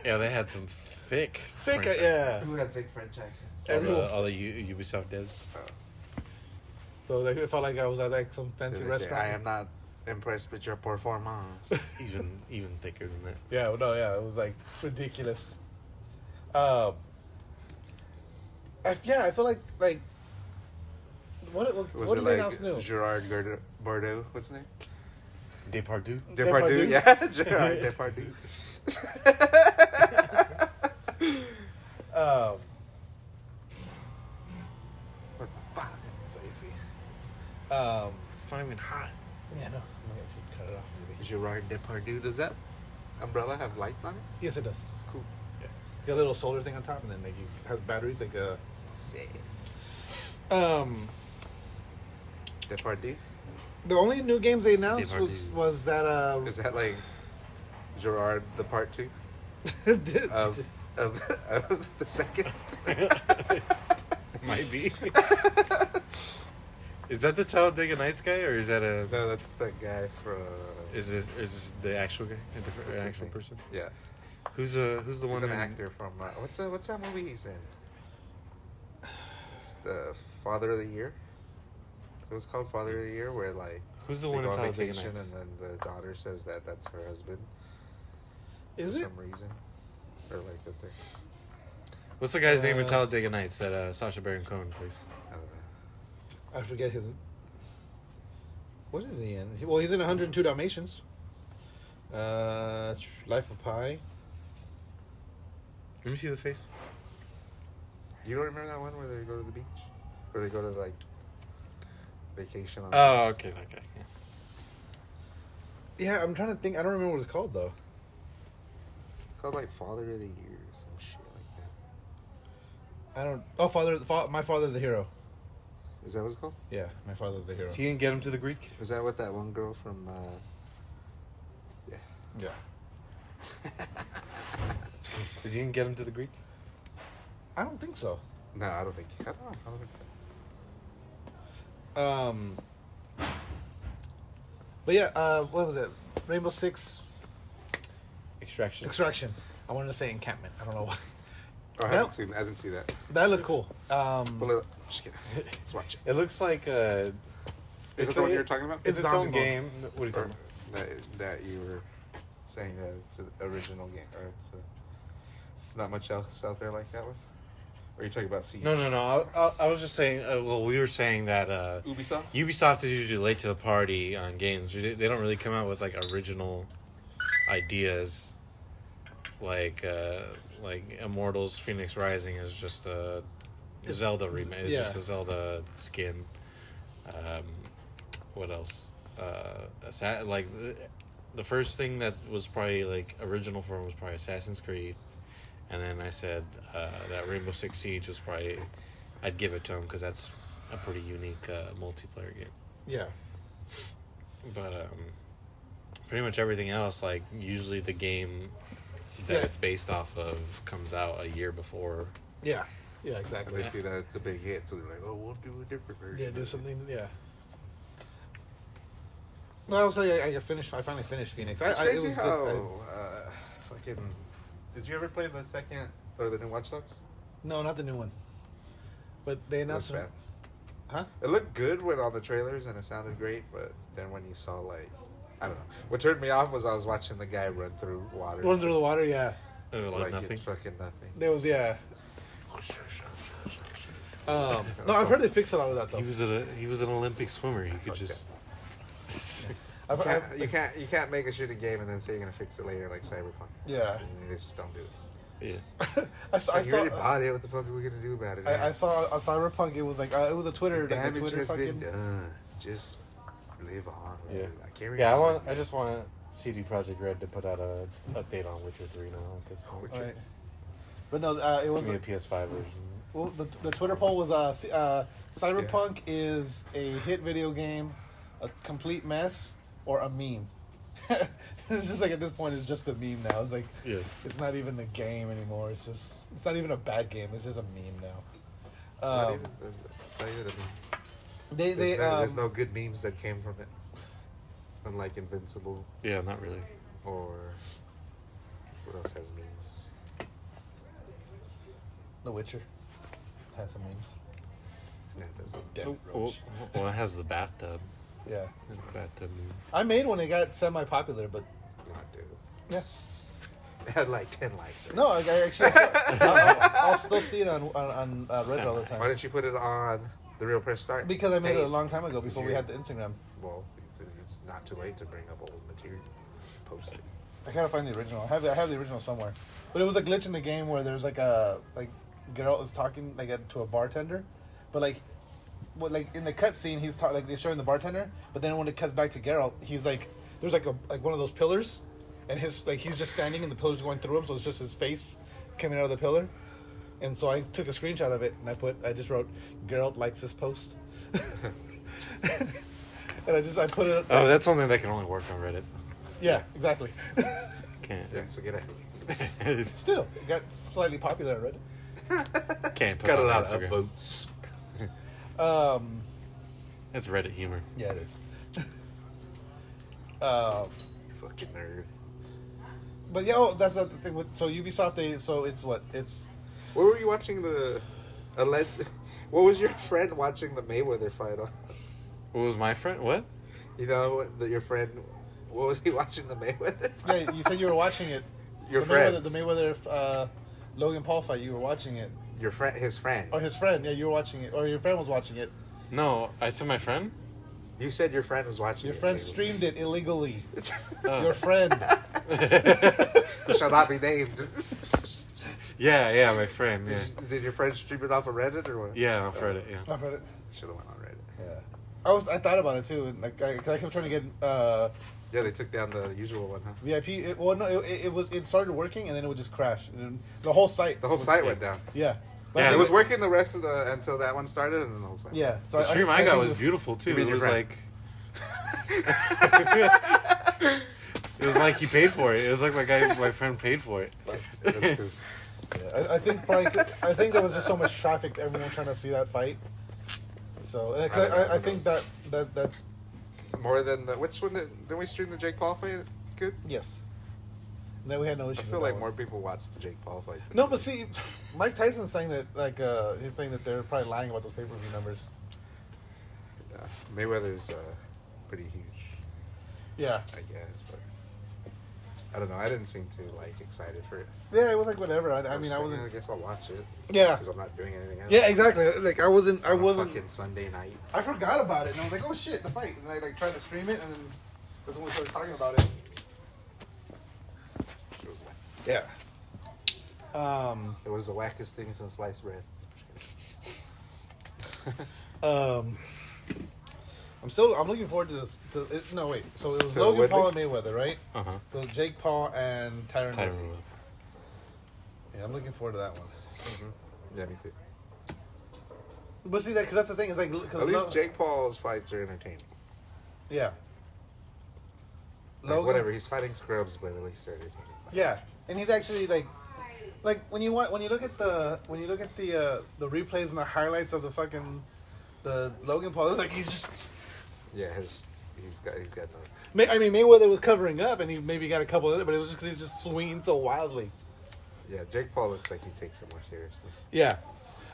Yeah, they had some thick. French yeah. Who got thick French accents? All the Ubisoft devs. So like, it felt like I was at like some fancy restaurant. I am not impressed with your performance. even thicker than that. Yeah, well, no, yeah, it was like ridiculous. I feel like what Was did it they like announce new? Gerard Bordeaux? What's his name? Depardieu. Depardieu, yeah, Gerard Depardieu. What the fuck? It's AC. It's not even hot. Yeah, no. I'm gonna cut it off. Maybe. Gerard Depardieu. Does that umbrella have lights on it? Yes, it does. Cool. Yeah. Got a little solar thing on top, and then like it has batteries, like a. Sick. The Depardieu? only new games they announced Depardieu. was that Is that like Gerard the Part 2 of the second? Might be. Is that the Talladega Nights guy, or is that a? No, that's the guy from. Is this the actual guy? A different What's his actual name? person? Yeah, Who's the he's one? an actor from what's that movie he's in? It's the Father of the Year. It was called Father of the Year, where like Who's the they one go in on Talladega vacation Nights? and then the daughter says that that's her husband is for it? some reason, or like that they. What's the guy's name in Talladega Nights that Sacha Baron Cohen plays? I don't know. I forget his. What is he in? Well, he's in 102 Dalmatians. Life of Pi. Let me see the face. You don't remember that one where they go to the beach, or they go to like vacation on? Oh, okay, that guy. Yeah. Yeah, I'm trying to think. I don't remember what it's called though. It's called like Father of the Year or some shit like that. I don't. Oh, my father the hero. Is that what it's called? Yeah, my father the hero. Is he gonna get him to the Greek? Is that what that one girl from? Yeah. Yeah. Is he gonna get him to the Greek? I don't think so. No, I don't think. I don't think so. But yeah, what was it? Rainbow Six Extraction. I wanted to say encampment. I don't know why. Oh, No. I didn't see that. That looked cool. Pull it up. Just kidding. Let's watch it. It looks like Is it the one you're talking about? It's its zombie own mode. game. What are you talking about? That you were saying that it's an original game, or it's not much else out there like that one. Or are you talking about Siege? No. I was just saying. Well, we were saying that Ubisoft. Ubisoft is usually late to the party on games. They don't really come out with like original ideas. Like Immortals: Phoenix Rising is just a Zelda remake. It's just a Zelda skin. What else? Like the first thing that was probably like original for him was probably Assassin's Creed, and then I said that Rainbow Six Siege was probably I'd give it to him because that's a pretty unique multiplayer game. Yeah. But pretty much everything else, like usually the game that it's based off of comes out a year before. Yeah. Yeah, exactly. They see that it's a big hit, so they're like, "Oh, we'll do a different version." Yeah, do something. Yeah. Well, I was like, I finally finished Phoenix. It's It crazy was how good. fucking. Did you ever play the second or the new Watch Dogs? No, not the new one. But they announced It looked some. Huh? It looked good when on the trailers and it sounded great, but then when you saw like, I don't know. What turned me off was I was watching the guy run through water. Run through the water, yeah. Like Like nothing. it's fucking nothing. There was, yeah. No, I've heard they fixed a lot of that though. He was an Olympic swimmer. He could just. You can't make a shitty game and then say you're gonna fix it later like Cyberpunk. Yeah. They just don't do it. Yeah. I saw. Like, you already bought it. What the fuck are we gonna do about it? I saw on Cyberpunk. It was like it was a Twitter. The Like a damage Twitter has fucking. been done. Just live on. Yeah. I can't Yeah, remember. I just want CD Projekt Red to put out a update on Witcher 3 now at this point. Witcher. Right. But no, it It's was. gonna be a PS5 version. Well, the Twitter poll was Cyberpunk is a hit video game, a complete mess, or a meme. It's just like at this point, it's just a meme now. It's like it's not even the game anymore. It's not even a bad game. It's just a meme now. Not even a meme. There's no good memes that came from it, unlike Invincible. Yeah, not really. Or what else has memes? The Witcher has some memes. Yeah, it does. Dead roach. Well, it has the bathtub. Yeah. It's a bathtub meme. I made one. It got semi-popular, but Not dude. yeah. It had like 10 likes. Right? No, I actually, I'll still see it on Reddit all the time. Why didn't you put it on the Real Press Start? Because I made it a long time ago before we Yeah. had the Instagram. Well, it's not too late to bring up old material. Post it. I gotta find the original. I have the original somewhere. But it was a glitch in the game where there's like Geralt is talking to a bartender, but in the cutscene he's they're showing the bartender, but then when it cuts back to Geralt, he's like there's like one of those pillars, and he's just standing and the pillar's going through him, so it's just his face coming out of the pillar. And so I took a screenshot of it and I just wrote Geralt likes this post. And I put it. Oh, that's something that can only work on Reddit. Yeah, exactly. Can't. Yeah, so get it. Still, it got slightly popular on Reddit. Can't put Got it a on lot Instagram. of votes. It's Reddit humor. Yeah, it is. Fucking nerd. But yeah, that's the thing. So Ubisoft, it's Where were you watching what was your friend watching the Mayweather fight on? What was my friend? What? You know, your friend, what was he watching the Mayweather fight? Yeah, you said you were watching it. Your friend. The Mayweather Logan Paul fight. You were watching it. Your friend, his friend. Or his friend. Yeah, you were watching it. Or your friend was watching it. No, I said my friend. You said your friend was watching Your it. friend Mayweather. streamed it illegally. Oh. Your friend. Who shall not be named. Yeah, my friend. Yeah, Did your friend stream it off of Reddit or what? yeah, off Reddit. Yeah. I've heard it. Should have went on Reddit. Yeah. I thought about it too. And I kept trying to get Yeah, they took down the usual one, huh? VIP. It started working and then it would just crash. And the whole site. The whole site went down. Yeah. Yeah, It was working the rest of until that one started, and then the whole site. Yeah. So The stream I got think was beautiful too. You mean It your was friend? like it was like he paid for it. It was like my friend paid for it. That's cool. Yeah, I think there was just so much traffic, everyone trying to see that fight. So I think that's More than which one did we stream the Jake Paul fight? Good. yes. And then we had no I issues. feel with like that more one. people watched the Jake Paul fight. No, but see, Mike Tyson's saying that he's saying that they're probably lying about those pay-per-view numbers. Mayweather's pretty huge, Yeah. I guess, but I don't know. I didn't seem too excited for it. Yeah, it was like whatever. I was wasn't. I guess I'll watch it. Yeah. Because I'm not doing anything else. Yeah, exactly. Like I wasn't. Fucking Sunday night. I forgot about it, and I was like, "Oh shit, the fight!" And I tried to stream it, and then that's when we started talking about it. It was whack. Yeah. It was the wackest thing since sliced bread. I'm looking forward to this. No, wait. So it was To Logan Woodley? Paul and Mayweather, right? Uh huh. So Jake Paul and Tyron Woodley. Tyron. Yeah, I'm looking forward to that one. Yeah, me too. But see, because that's the thing. It's like At least Jake Paul's fights are entertaining. Yeah. Like, whatever, he's fighting scrubs, but at least they're entertaining. Yeah, and he's actually like when you look at the replays and the highlights of the Logan Paul, it's like he's just. Yeah, he's got no. I mean, Mayweather was covering up, and he maybe got a couple of it, but it was just because he's just swinging so wildly. Yeah, Jake Paul looks like he takes it more seriously. Yeah,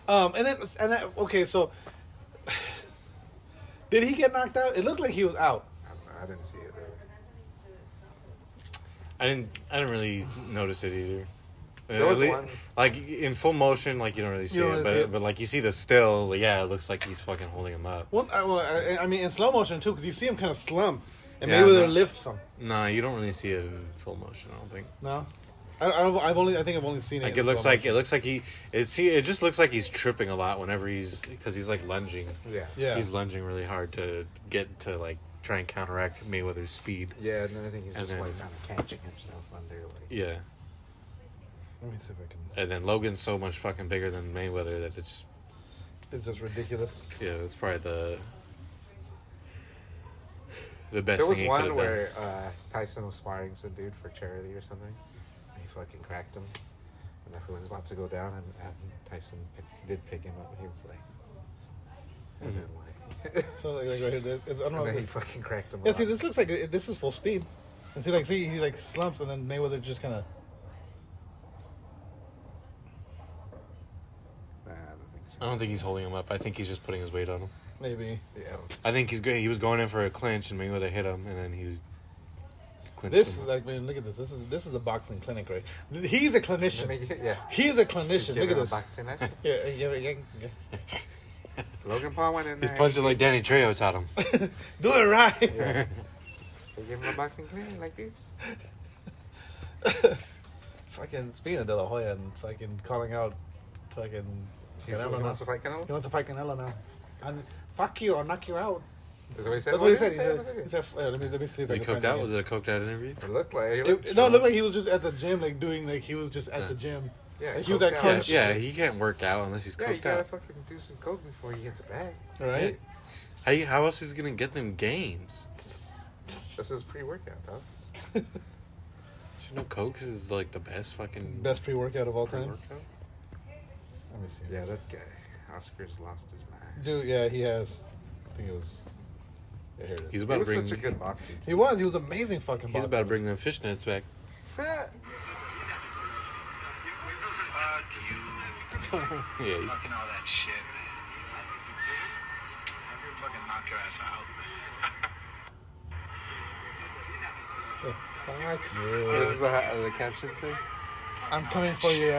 okay, so did he get knocked out? It looked like he was out. I don't know. I didn't see it. I didn't really notice it either. There was one. Like in full motion, like you don't really see You don't it, really see it. but like you see the still, like, yeah, it looks like he's fucking holding him up. Well, I mean, in slow motion too, because you see him kind of slump, and Yeah, Mayweather no. lifts him. Nah, you don't really see it in full motion. I don't think. No, I think I've only seen it. Like in it looks slow like it just looks like he's tripping a lot whenever because he's like lunging. Yeah. Yeah. He's lunging really hard to get to like try and counteract Mayweather's speed. Yeah, and then I think he's And just then- kind of catching himself under. Yeah. Let me see if I can. And then Logan's so much fucking bigger than Mayweather that it's just ridiculous. Yeah, it's probably the best There thing was he could one have where Tyson was sparring some dude for charity or something. And he fucking cracked him. And that fool was about to go down, and Tyson did pick him up. He was like, and then like, So like right here, I don't know. and then he fucking cracked him. Yeah, up. see, this looks like this is full speed. And see, he like slumps, and then Mayweather just kind of. Nah, I don't think so. I don't think he's holding him up. I think he's just putting his weight on him. Maybe. Yeah. I think he's good. He was going in for a clinch, and Mayweather hit him, and then he was clinched This him. is like, man, look at this. This is a boxing clinic, right? He's a clinician. Yeah. He's a clinician. Give Look at him a this. boxing lesson. Yeah. Logan Paul went in there. He's punching like Danny Trejo taught him. Do it right. Yeah. They give him a boxing clinic like this. Fucking speaking of DeLaHoya and fucking calling out fucking He Canelo now. wants to fight Canelo? He wants to fight Canelo now. And fuck you, I'll knock you out. Is that what he said? That's what he did said. He said, let me see if Was I he can coked find out? it. Was it a coked out interview? It looked like No, it looked like he was just at the gym, like doing, like he was just at the gym. Yeah, Like he was coked at out. crunch. Yeah, he can't work out unless he's Yeah, you coked gotta out. fucking do some coke before you get the bag. Right? How else is he gonna get them gains? This is pre-workout, dog. You know, Coke is like the best fucking Best pre-workout of all time. pre-workout. Let me see. Yeah, that guy. Oscar's lost his mind. Dude, yeah, he has. I think it was. Yeah, here it is. He's He about to was bring. such a good boxer. He was amazing fucking He's boxer. about to bring them fishnets back. Yeah, he's Fucking all that shit. Fucking knock your ass out. Fuck What you. does the caption say? I'm coming for your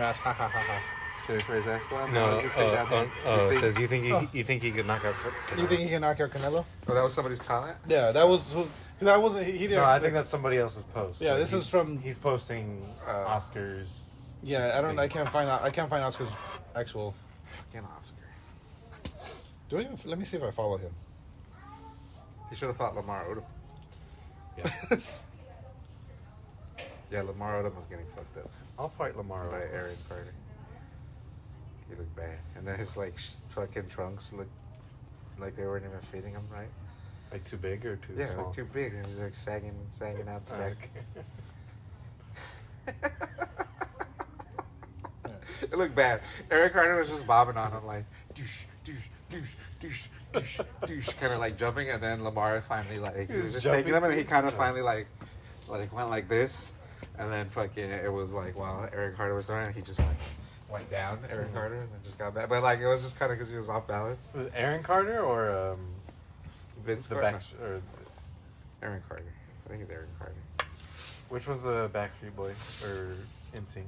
ass. Ha ha ha ha. Say for his ass one? no. It says It says you think he could knock out. You think he can knock out Canelo? Oh, that was somebody's comment? Yeah, that was. That wasn't. He didn't. No, I think that's somebody else's post. Yeah, Like, this is from. He's posting Oscars. Yeah, I don't. I can't find Oscar's actual. Fucking Oscar. Do I even? Let me see if I follow him. He should have fought Lamar Odom. Yeah. Yeah, Lamar Odom was getting fucked up I'll fight Lamar. by Aaron Carter. He looked bad. And then his, like, fucking trunks looked like they weren't even fitting him right. Like too big or too Yeah, small? like too big. And he's, like, sagging out the back. It looked bad. Aaron Carter was just bobbing on him, like, douche, douche, douche, douche, douche, douche, kind of like jumping, and then Lamar finally, like, he was just taking him, and he kind of finally, like went like this, and then fucking, it was like, while Aaron Carter was throwing, he just, like, went down, Aaron Carter, and then just got back. But, like, it was just kind of because he was off balance. Was it Aaron Carter or Vince the Carter? back or Aaron Carter. I think it's Aaron Carter. which was the Backstreet Boy or NSYNC?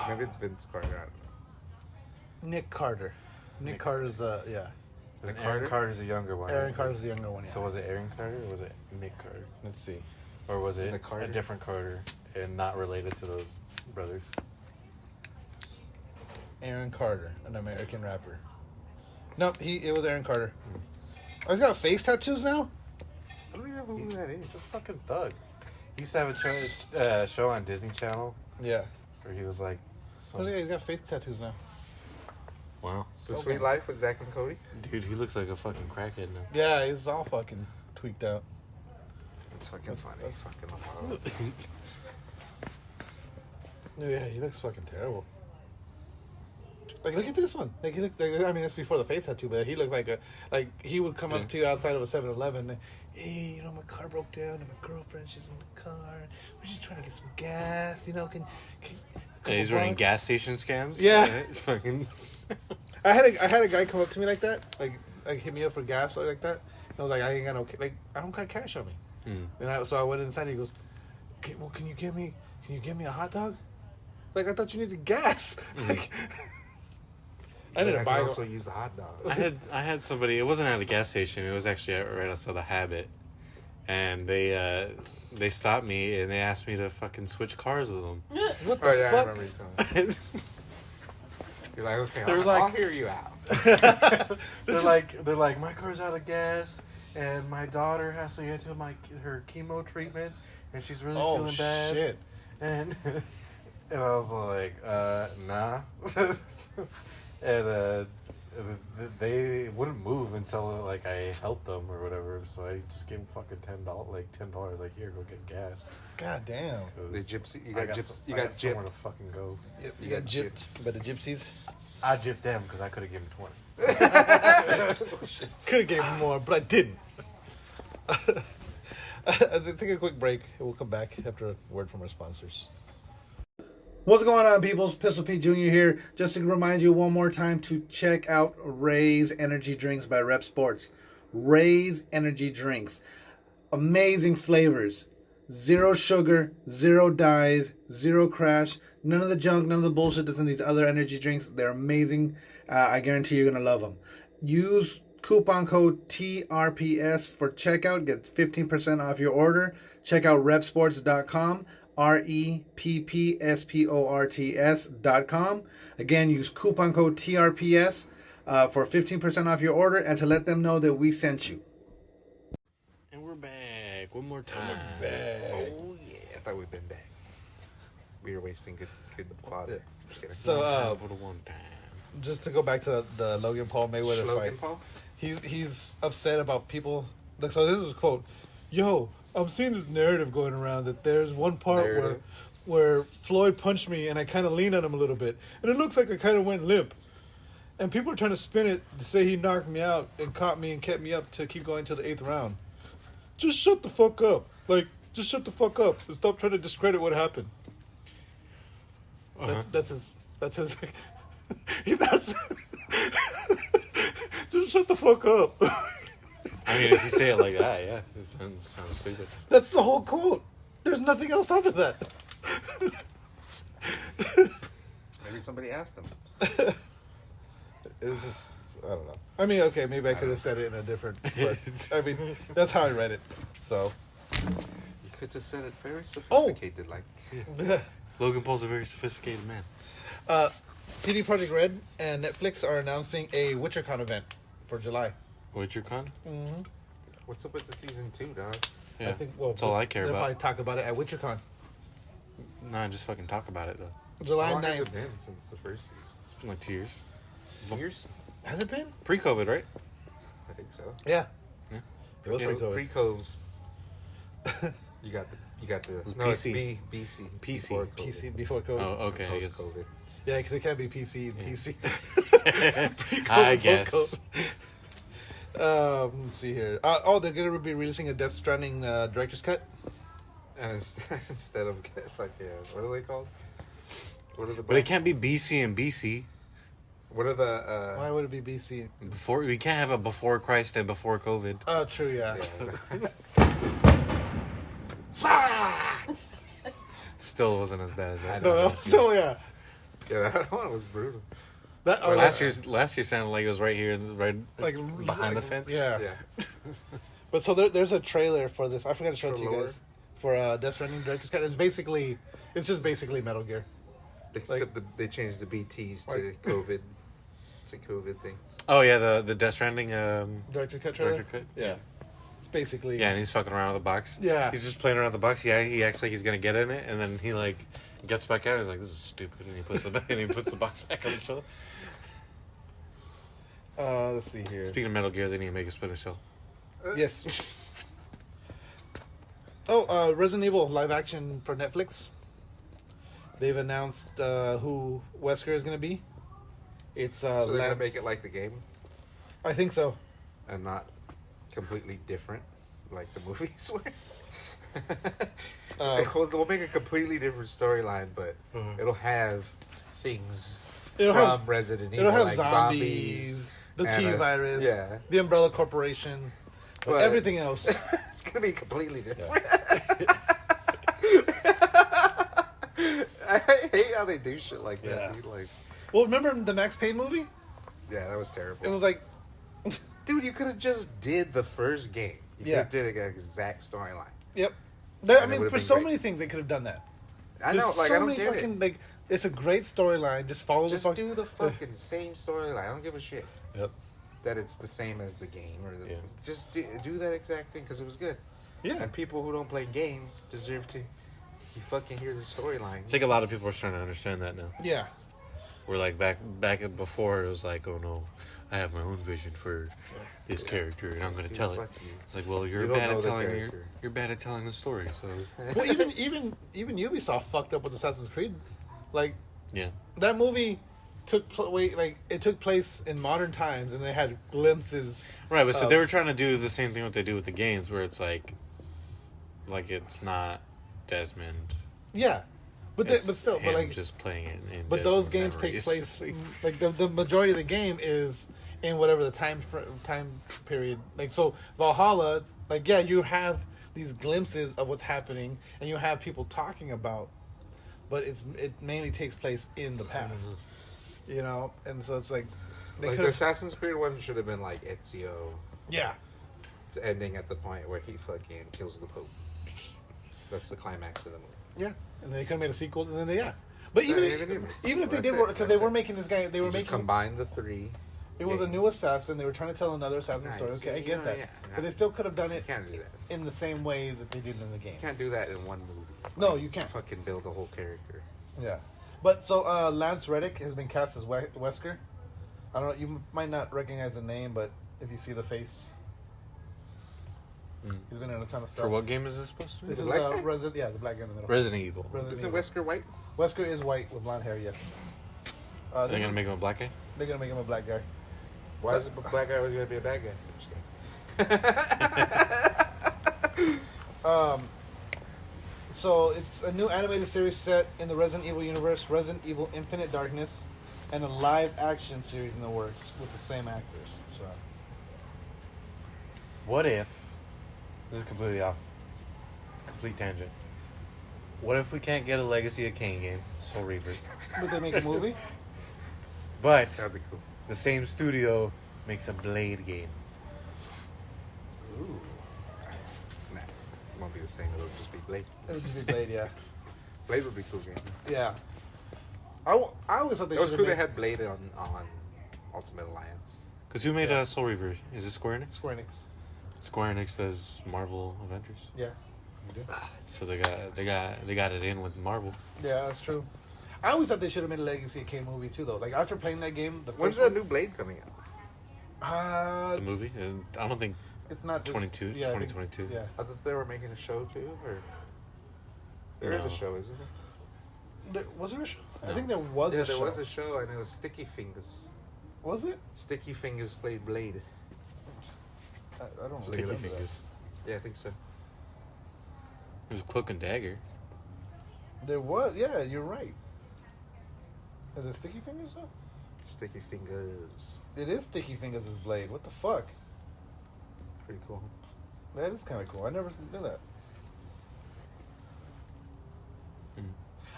Maybe it's Vince Carter. I don't know. Nick Carter. Nick Carter's yeah. And Aaron Carter's a younger one. Aaron Carter's the younger one. Yeah. So was it Aaron Carter or was it Nick Carter? Let's see. Or was it Nick Carter? a different Carter and not related to those brothers? Aaron Carter, an American rapper. No, it was Aaron Carter. Oh, he's got face tattoos now? I don't even know who that is. He's a fucking thug. He used to have a show on Disney Channel Yeah. where he was like, Oh, yeah, he's got face tattoos now. wow. The So Sweet good. Life with Zach and Cody? Dude, he looks like a fucking crackhead now. Yeah, he's all fucking tweaked out. It's fucking funny. that's- It's fucking Lamar Odom. Yeah, he looks fucking terrible. Like, look at this one. Like, he looks like, I mean, that's before the face tattoo, but he looks like he would come up to you outside of a 7-Eleven. And, hey, you know, my car broke down and my girlfriend, she's in the car. We're just trying to get some gas, you know, can Yeah, he's running bucks? gas station scams. Yeah. It's fucking. I had a guy come up to me like that, like hit me up for gas or like that. And I was like, I ain't got no, like, I don't got cash on me. And so I went inside. And he goes, can you give me a hot dog? Like, I thought you needed gas. Like, I didn't buy. also use the hot dog. I had somebody. It wasn't at a gas station. It was actually right outside the Habit, and they stopped me and they asked me to fucking switch cars with them. What the Oh, yeah, I fuck? remember you telling me. You're like, okay, They're I'll like- hear you out. They're like, my car's out of gas, and my daughter has to get to her chemo treatment, and she's really Oh feeling bad. shit! And And I was like, nah. And they wouldn't move until like I helped them or whatever. So I just gave them fucking $10. Like, here, go get gas. God damn. The gypsy. You I got got You got somewhere gypped. to fucking go. Yep, you got gypped by the gypsies. I gypped them because I could have given 20. Could have gave more, but I didn't. Take a quick break, and we'll come back after a word from our sponsors. What's going on, peoples? Pistol Pete Jr. here. Just to remind you one more time to check out Ray's Energy Drinks by Rep Sports. Ray's Energy Drinks. Amazing flavors. Zero sugar, zero dyes, zero crash. None of the junk, none of the bullshit that's in these other energy drinks. They're amazing. I guarantee you're going to love them. Use coupon code TRPS for checkout. Get 15% off your order. Check out repsports.com. REPPSPORTS.com. Again, use coupon code TRPS for 15% off your order and to let them know that we sent you. And we're back one more time. Oh yeah, I thought we'd been back. We were wasting good fodder. So, For the one time. just to go back to the Logan Paul Mayweather Logan fight, Paul? he's upset about people. So this is a quote. Yo, I'm seeing this narrative going around that there's one part where Floyd punched me and I kind of leaned on him a little bit, and it looks like I kind of went limp. And people are trying to spin it to say he knocked me out and caught me and kept me up to keep going to the 8th round. Just shut the fuck up. Like, just shut the fuck up and stop trying to discredit what happened. That's his. That's just shut the fuck up. I mean, if you say it like that, yeah, it sounds stupid. That's the whole quote. There's nothing else after that. Maybe somebody asked him. It's just, I don't know. I mean, okay, maybe I could have said it in a different, but I mean, that's how I read it. So, You could have said it very sophisticated, like. Logan Paul's a very sophisticated man. CD Projekt Red and Netflix are announcing a WitcherCon event for July. WitcherCon? Mm-hmm. What's up with the season 2, dog? Yeah, I think. that's all I care they'll about. probably talk about it at WitcherCon. Nah, just fucking talk about it, though. July How long has 9th. it been since the first season? It's been like 2 years. 2 years? Has it been? Pre-COVID, right? I think so. Yeah. Yeah. It was pretty cool. Pre-coves. You got the. was No, PC. it's BC. PC. Before COVID. PC before COVID. Oh, okay, I guess. Post-COVID. Yeah, because it can't be PC. PC. I guess. Let's see here. They're going to be releasing a Death Stranding director's cut. And instead of what are they called? What are the? But it can't be BC and BC. What are the? Why would it be BC? Before we can't have a before Christ and before COVID. Oh, true, yeah. Still wasn't as bad as that. No, so yeah. Yeah, that one was brutal. That Last year sounded like it was right here, right like behind the fence. Yeah. Yeah. But so there's a trailer for this. I forgot to show it to you Trailer? guys. For Death Stranding director's cut. It's just basically Metal Gear. Except they changed the BTS to COVID. To COVID thing. Oh yeah, the Death Stranding Director cut trailer. director cut. Yeah. It's basically. Yeah, and he's fucking around with the box. Yeah. He's just playing around with the box. Yeah, he acts like he's gonna get in it, and then he like gets back out. He's like, "This is stupid," and he puts the box back on himself. Let's see here. Speaking of Metal Gear, they need to make a Splinter Cell. Yes. Oh, Resident Evil live action for Netflix. They've announced who Wesker is going to be. It's So they're Lance. gonna make it like the game I think so. and not completely different, like the movies were. We'll make a completely different storyline, but it'll have things It'll from have Resident Evil, It'll have like zombies, the and T-virus, yeah. the Umbrella Corporation, but But- everything else. It's gonna be completely different. I hate how they do shit like that. Yeah. Dude. Like, Well, remember the Max Payne movie? yeah, that was terrible. It was like, Dude, you could have just did the first game. You Yeah. could have did an exact storyline. yep. And it would've For been so great. many things, they could have done that. I know, There's like so I don't many get fucking, it. like, it's a great storyline. Just follow Just the fuck. do the fucking same storyline. I don't give a shit Yep. that it's the same as the game or the. Yeah. Just do that exact thing because it was good. Yeah. And people who don't play games deserve to you fucking hear the storyline. I think a lot of people are starting to understand that now. Yeah. We're like back before it was like, oh no, I have my own vision for this character and I'm going to tell it. It's like, well, you're bad at telling the story. So Well, even Ubisoft fucked up with Assassin's Creed. Like, yeah, that movie took place in modern times, and they had glimpses. Right, but so they were trying to do the same thing what they do with the games, where it's like it's not Desmond. Yeah, but just playing it. But those games take place like the majority of the game is in whatever the time period. Like, so Valhalla, like, yeah, you have these glimpses of what's happening, and you have people talking about, but it mainly takes place in the past. You know, and so it's like the Assassin's Creed one should have been like Ezio. Yeah. Ending at the point where he fucking kills the Pope. That's the climax of the movie. Yeah, and they could have made a sequel, and then But even if they did, because they were making this guy, they were making combine the three. It was a new assassin. They were trying to tell another assassin story. Okay, I get that, but they still could have done it. You can't do that in the same way that they did in the game. You can't do that in one movie. No, you can't. Fucking build a whole character. Yeah. But so Lance Reddick has been cast as Wesker. I don't know. You might not recognize the name, but if you see the face, he's been in a ton of stuff. For what game is this supposed to be? This is Resident. Yeah, the black guy in the middle. Resident Evil. Isn't Wesker white? Wesker is white with blonde hair. Yes. They're gonna make him a black guy. They're gonna make him a black guy. Why is a black guy always gonna be a bad guy? So it's a new animated series set in the Resident Evil universe, Resident Evil Infinite Darkness, and a live-action series in the works with the same actors. So, what if this is completely off, complete tangent? What if we can't get a Legacy of Kain game, Soul Reaver? Would they make a movie? But that'd be cool. The same studio makes a Blade game. Ooh. Won't be the same. It'll just be Blade. It would just be Blade, yeah. Blade would be a cool game. Yeah. I always thought it was cool they had Blade on Ultimate Alliance. Because who made Soul Reaver? Is it Square Enix? Square Enix. Square Enix does Marvel Avengers. Yeah. So they got it in with Marvel. Yeah, that's true. I always thought they should have made a Legacy of Kain movie too, though. Like, after playing that game, when's the new Blade coming out? The movie? I don't think. It's not 2022. Yeah. I thought they were making a show too, or there is a show, isn't there? Was there a show? No. I think there was a show. Yeah, there was a show, and it was Sticky Fingers. Was it? Sticky Fingers played Blade. I don't Sticky remember Fingers. Yeah, I think so. It was Cloak and Dagger. There was, yeah, you're right. Is it Sticky Fingers though? Sticky Fingers. It is Sticky Fingers' Blade. What the fuck? Pretty cool. That is kind of cool. I never knew that.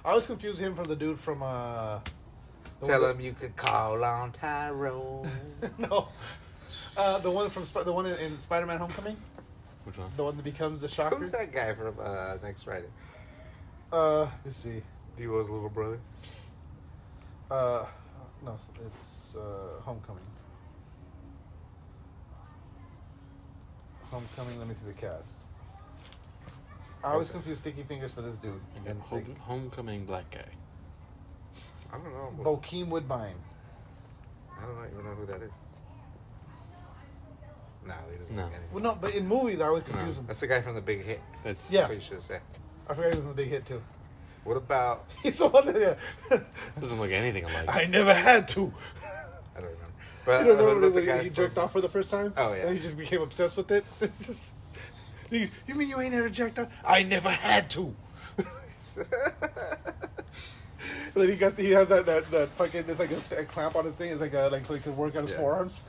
I always confuse him from the dude from Tell him you could call on Tyrone. No. The one in Spider-Man Homecoming? Which one? The one that becomes the Shocker? Who's that guy from Next Friday? Let's see. Devo's little brother? No, it's Homecoming. Homecoming, let me see the cast. I always confuse Sticky Fingers for this dude. And Homecoming black guy. I don't know. Bokeem Woodbine. I don't even know who that is. No, he doesn't No. look anything. Well, no, but in movies I always confuse him. That's the guy from The Big Hit. That's Yeah. what you should say. I forgot he was in The Big Hit too. What about... He's the one that, yeah. Doesn't look anything alike. I never had to. I don't remember. But You don't remember the when he jerked off for the first time? Oh, yeah. And he just became obsessed with it? You mean you ain't never jerked off? I never had to. Then he has that fucking, it's like a clamp on his thing. It's like so he can work on his forearms.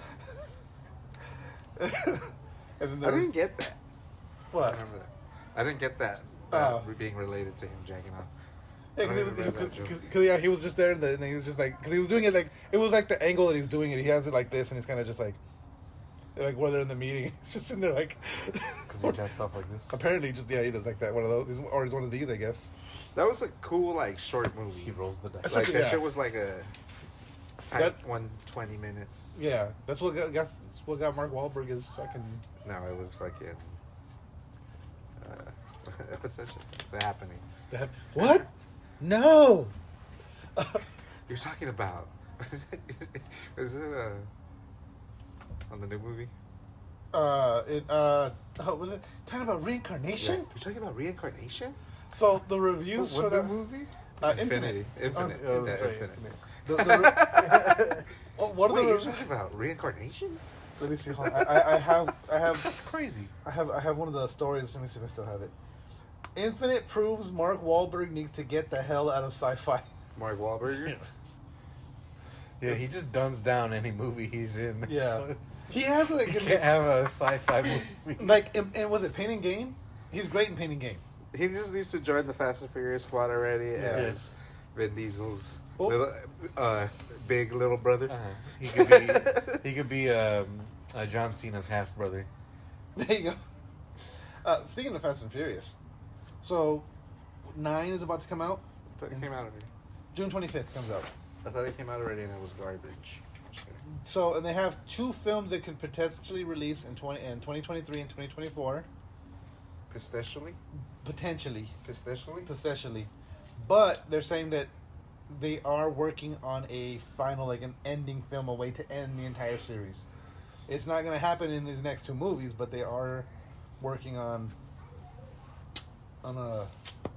And then I didn't get that. What? I remember that. I didn't get that being related to him jacking off. Yeah, he was just there, and he was just like, because he was doing it like, it was like the angle that he's doing it. He has it like this, and he's kind of just like while they're in the meeting, he's just in there like. Because he jacks off like this. Apparently, he does like that. One of those, or he's one of these, I guess. That was a cool short movie. He rolls the dice. Like that shit was like a 120 minutes. Yeah, that's what got Mark Wahlberg is fucking. No, it was fucking. What's that shit? The Happening. What? No. You're talking about... Is it on the new movie? Was it talking about reincarnation? Yeah. You're talking about reincarnation? So the reviews for that movie? Infinity. Infinite. Oh, that's right, Infinite. What are Wait, the you're talking about reincarnation? Let me see. Hold on. I have. That's crazy. I have one of the stories. Let me see if I still have it. Infinite proves Mark Wahlberg needs to get the hell out of sci-fi. Mark Wahlberg? Yeah, he just dumbs down any movie he's in. Yeah. So He has like he can't have a sci-fi movie. like and was it Pain and Gain? He's great in Pain and Gain. He just needs to join the Fast and Furious squad already. Yeah. As Vin Diesel's Oh. little, big little brother. He could be John Cena's half brother. There you go. Speaking of Fast and Furious, so 9 is about to come out. I thought it came out already. June 25th comes out. I thought it came out already and it was garbage. So, and they have 2 films that can potentially release in 2023 and 2024. Pistachely? Potentially. Pistachely? But they're saying that they are working on a final, like an ending film, a way to end the entire series. It's not going to happen in these next 2 movies, but they are working on a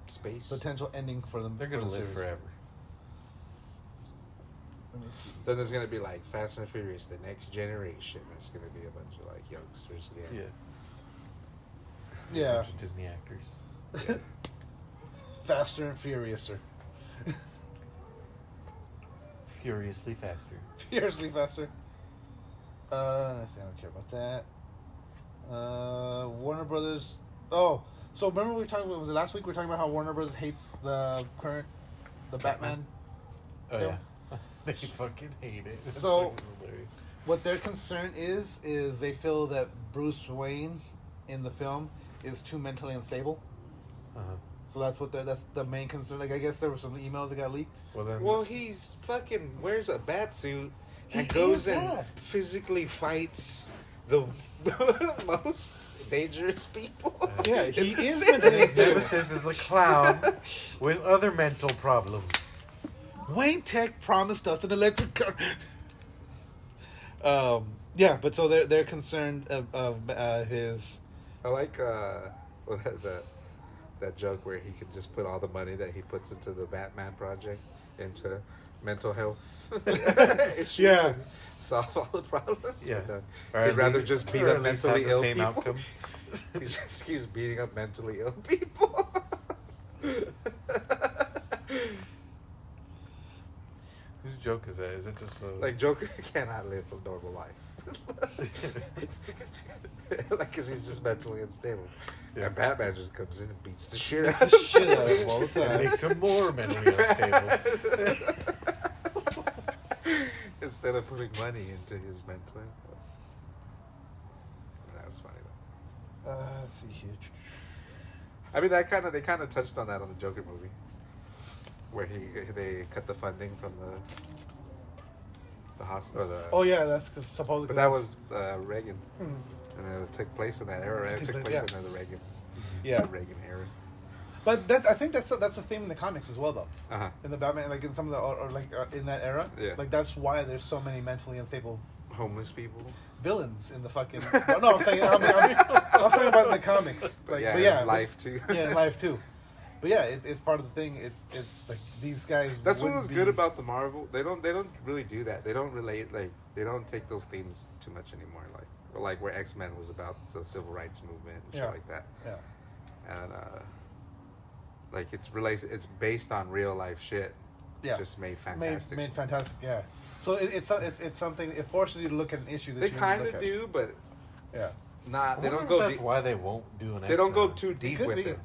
Space? potential ending for them. They're gonna for the live series. forever. Let me see. Then there's going to be like Fast and Furious, the next generation. It's going to be a bunch of like youngsters. Yeah. Yeah. A bunch of Disney actors. Faster and Furiouser. Furiously faster. Furiously faster. Let's see, I don't care about that. Warner Brothers. Oh, so remember we were talking about, was it last week we were talking about how Warner Brothers hates the Batman? Oh film? yeah. They fucking hate it. It's So- fucking hilarious. What their concern is they feel that Bruce Wayne in the film is too mentally unstable. Uh-huh. So that's the main concern. Like, I guess there were some emails that got leaked. Well then. Well, he's fucking wears a bat suit He and goes is and that. physically fights the most dangerous people. Yeah, he in the is city. mentally his unstable. nemesis is a clown with other mental problems. Wayne Tech promised us an electric car. Yeah, but so they're concerned of his. I like well, that joke where he could just put all the money that he puts into the Batman project into mental health issues Yeah. and solve all the problems. Yeah. But, Or he'd at rather least- just beat or up at least mentally have the ill same people. outcome. He just keeps beating up mentally ill people. Whose joke is that? Is it just Like Joker cannot live a normal life. Like, cause he's just mentally unstable. Yeah. And Batman just comes in and beats the shit Beats out the of shit out of him all the it time. makes him more mentally unstable? instead of putting money into his mental health. That was funny though. Let's see here. I mean, they kind of touched on that on the Joker movie, where they cut the funding from the hospital or the. Oh yeah, that's because supposedly. But that was Reagan, Hmm. and it took place in that era. Right? It took place yeah. in the Reagan, Yeah. the Reagan era. But I think that's a theme in the comics as well, though. Uh huh. In the Batman, like in some of the or like in that era, Yeah. like that's why there's so many mentally unstable Homeless people. villains in the fucking. No, I'm saying I'm saying about in the comics. Like, but yeah, life too. Yeah, in life too. But yeah, it's part of the thing. It's like these guys. That's what wouldn't was be- good about the Marvel. They don't really do that. They don't relate they don't take those themes too much anymore. Like where X-Men was about the civil rights movement and Yeah. shit like that. Yeah. And like it's based on real life shit. Yeah. Just made fantastic. Made fantastic. Yeah. So it's something. It forces you to look at an issue that They you kind look of at. do, but Yeah. not. They I don't wonder go. if that's Deep, why they won't do an. they don't go X-Men. too deep could with be. it.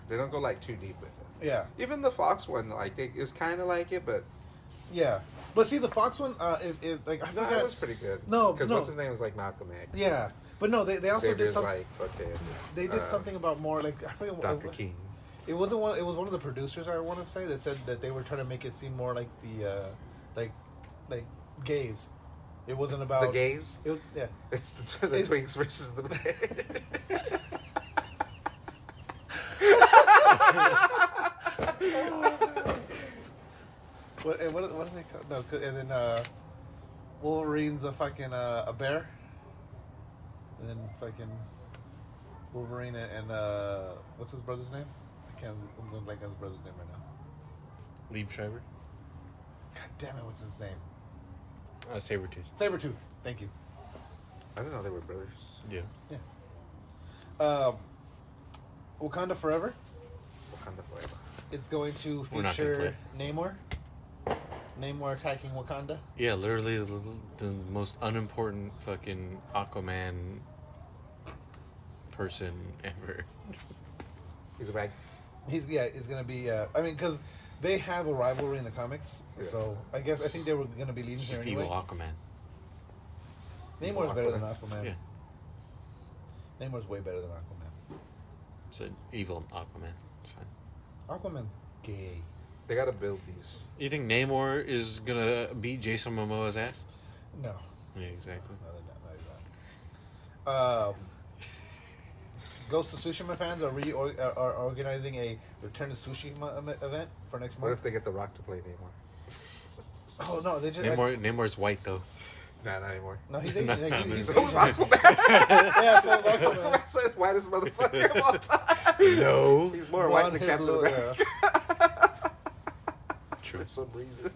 They don't go like too deep with it. Yeah. Even the Fox one, like it's kind of like it, but Yeah. But see, the Fox one, if like I no, forgot. it was pretty good. No, because no. what's his name was like Malcolm X. Yeah. But no, they also did Xavier's something. like okay. They did something about more like I forget what. Dr. King. It wasn't one. It was one of the producers. I want to say that said that they were trying to make it seem more like the like gays. It wasn't about The gays. It was, yeah. It's the It's- Twinks versus the. What do they call? No, and then Wolverine's a fucking a bear. And then fucking Wolverine and what's his brother's name? I'm going blank on his brother's name right now. Lieb Schreiber? God damn it, what's his name? Sabretooth. Sabretooth, thank you. I didn't know they were brothers. Yeah. Wakanda Forever. Wakanda Forever. It's going to We're not feature Namor. Namor attacking Wakanda. Yeah, literally the most unimportant fucking Aquaman person ever. He's a bag. He's gonna be. I mean, because they have a rivalry in the comics, so I think they were gonna be leaving here Just anyway. evil Aquaman. Namor's better than Aquaman. Yeah. Namor's way better than Aquaman. It's an evil Aquaman. It's fine. Aquaman's gay. They gotta build these. You think Namor is gonna beat Jason Momoa's ass? No. Yeah, exactly. No, he's not. Ghost of Tsushima fans are organizing a Return to Tsushima event for next month. What if they get The Rock to play Namor? Oh no, they just Namor's white though. Nah, not anymore. No, he's Aquaman. So was Aquaman. Yeah, so Aquaman. I said whitest motherfucker of all time. No. He's more white than Captain America. True. For some reason.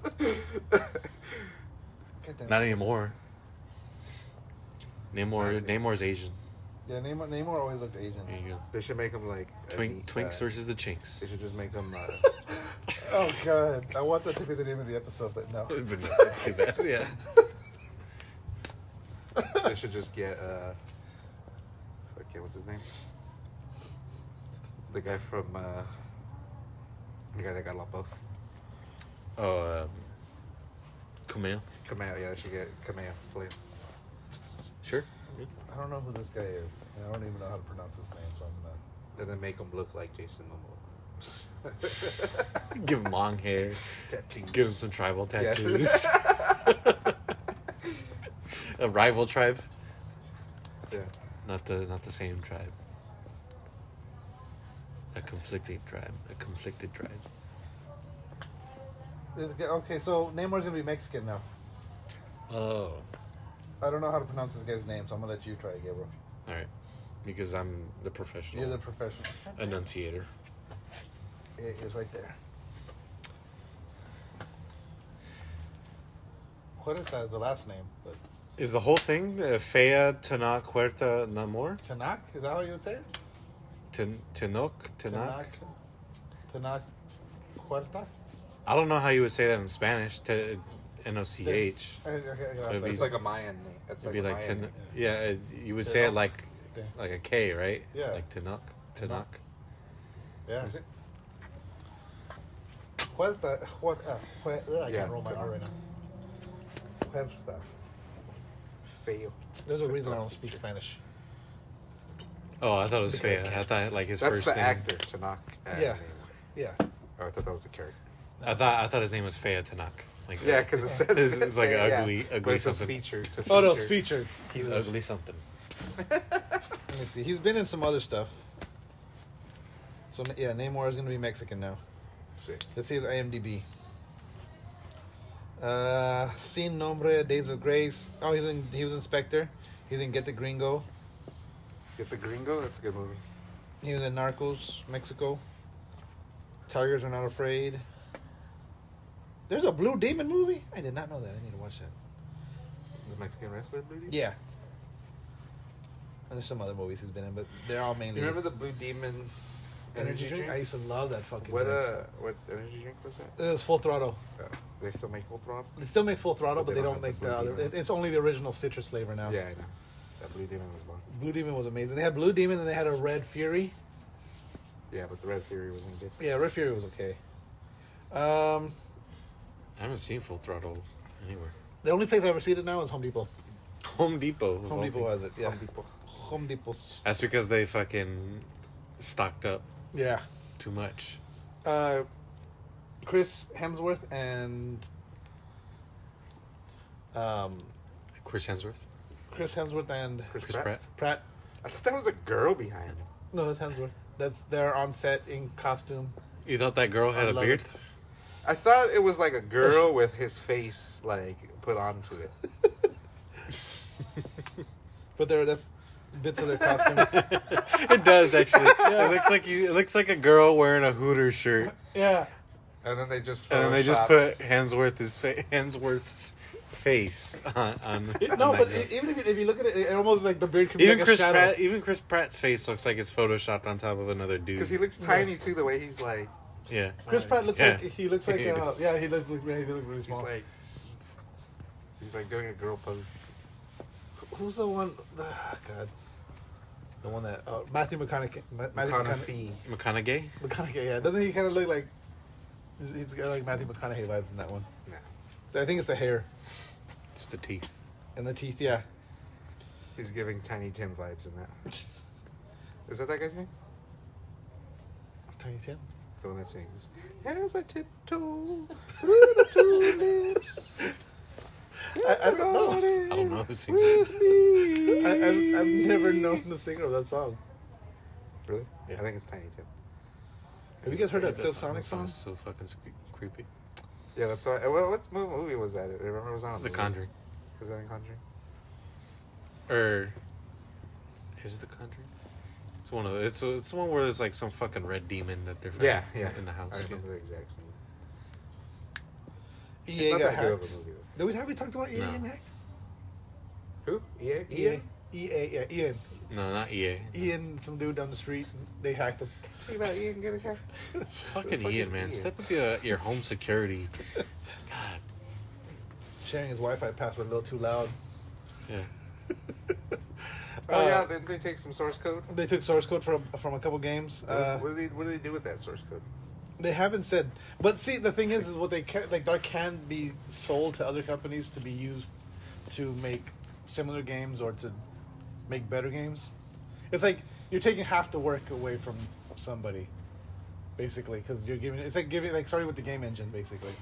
Not anymore. Namor's Asian. Yeah, Namor always looked Asian. There you go. They should make him like Twinks versus the Chinks. They should just make him. Oh god, I want that to be the name of the episode, but no. But no, it's too bad. Yeah. They should just get. Okay, what's his name? The guy from. The guy that got locked off. Oh, Kumail. Kameo, yeah, they should get Kameo to play him. Sure. I don't know who this guy is. And I don't even know how to pronounce his name, so I'm gonna. And then make him look like Jason Momoa. Give him long hair. Tattoos. Give him some tribal tattoos. A rival tribe. Yeah. Not the same tribe. A conflicting tribe. A conflicted tribe. Okay, so Namor's gonna be Mexican now. Oh. I don't know how to pronounce this guy's name, so I'm gonna let you try it, Gabriel. All right. Because I'm the professional. You're the professional. Enunciator. It is right there. Huerta is the last name, but Is the whole thing Fea Tanakh Huerta Namor? Tanakh? Is that how you would say it? Tanakh? Tanakh Huerta? I don't know how you would say that in Spanish. N-O-C-H. It's like a Mayan name. It'd be like Mayan name. yeah, you would say it like a K, right? Yeah. Like Tanakh. Yeah. Is it? Huerta. I Yeah. can't roll my R right now. Huerta. Feo. There's a reason I don't speak Spanish. Oh, I thought it was Fea. I thought like his That's first the name. actor, Tanakh. Yeah. Yeah. Oh, I thought that was the character. I thought his name was Fea Tanakh. Like Yeah, because it says it's like yeah, ugly but it says something. featured. Oh no, it's featured. He's ugly something. Let me see. He's been in some other stuff. So yeah, Namor is gonna be Mexican now. Let's see his IMDb. Sin Nombre, Days of Grace. Oh, he was Inspector. He's in Get the Gringo. Get the Gringo? That's a good movie. He was in Narcos, Mexico. Tigers Are Not Afraid. There's a Blue Demon movie? I did not know that. I need to watch that. The Mexican wrestler, Blue Demon? Yeah. And there's some other movies he's been in, but they're all mainly. You remember the Blue Demon energy drink? I used to love that fucking What drink. what energy drink was that? It was Full Throttle. They still make Full Throttle? They still make Full Throttle, but they don't have make the the Blue other. Demon. It's only the original citrus flavor now. Yeah, I know. That Blue Demon was one. Blue Demon was amazing. They had Blue Demon, and they had a Red Fury. Yeah, but the Red Fury wasn't good. Yeah, Red Fury was okay. I haven't seen Full Throttle anywhere. The only place I've ever seen it now is Home Depot. Home Depot. Home Depot has it, yeah. Home Depot. Home Depot's. That's because they fucking stocked up Yeah. too much. Chris Hemsworth and Chris Hemsworth. Chris Hemsworth and Chris Pratt. Pratt. I thought that was a girl behind him. No, that's Hemsworth. They're on set in costume. You thought that girl had I a love beard? it. I thought it was like a girl with his face like put onto it. But that's bits of their costume. It does actually. Yeah. It looks like a girl wearing a Hooters shirt. Yeah. And then they just put Hemsworth's face on no, but even if you look at it, it almost like the beard could be like a shadow. Even Chris Pratt's face looks like it's photoshopped on top of another dude. Because he looks tiny too, the way he's like. Yeah. Chris Pratt looks like he looks like he looks really small. He's like doing a girl pose. Who's the one? God, the one that Matthew McConaughey. McConaughey. Yeah, doesn't he kind of look like? He's got like Matthew McConaughey vibes in that one. No. So I think it's the hair. It's the teeth. And the teeth, yeah. He's giving Tiny Tim vibes in that. Is that guy's name? Tiny Tim? The one that sings. As I tiptoe through the tulips. I don't know. I don't know who sings it. I've never known the singer of that song. Really? Yeah. I think it's Tiny Tim. Have you guys heard that Silk Sonic song? song? It's so fucking creepy. Yeah, that's why. Well, what movie was that? I remember it was on The Conjuring. Was that in Conjuring? Or is it The Conjuring? It's one of it's the one where there's like some fucking red demon that they're fighting in the house. I remember the exact scene. EA got hacked. Have we talked about EA getting hacked? Who? EA? EA, Ian. No, not EA. Ian, some dude down the street, they hacked him. Speak about Ian getting hacked. Fucking Ian, man. Step up your home security. God. Sharing his Wi-Fi password a little too loud. Yeah. Yeah, didn't they take some source code? They took source code from a couple games. What do they do with that source code? They haven't said. But see, the thing is what they can like that can be sold to other companies to be used to make similar games or to make better games. It's like you're taking half the work away from somebody, basically, because you're giving. It's like starting with the game engine, basically.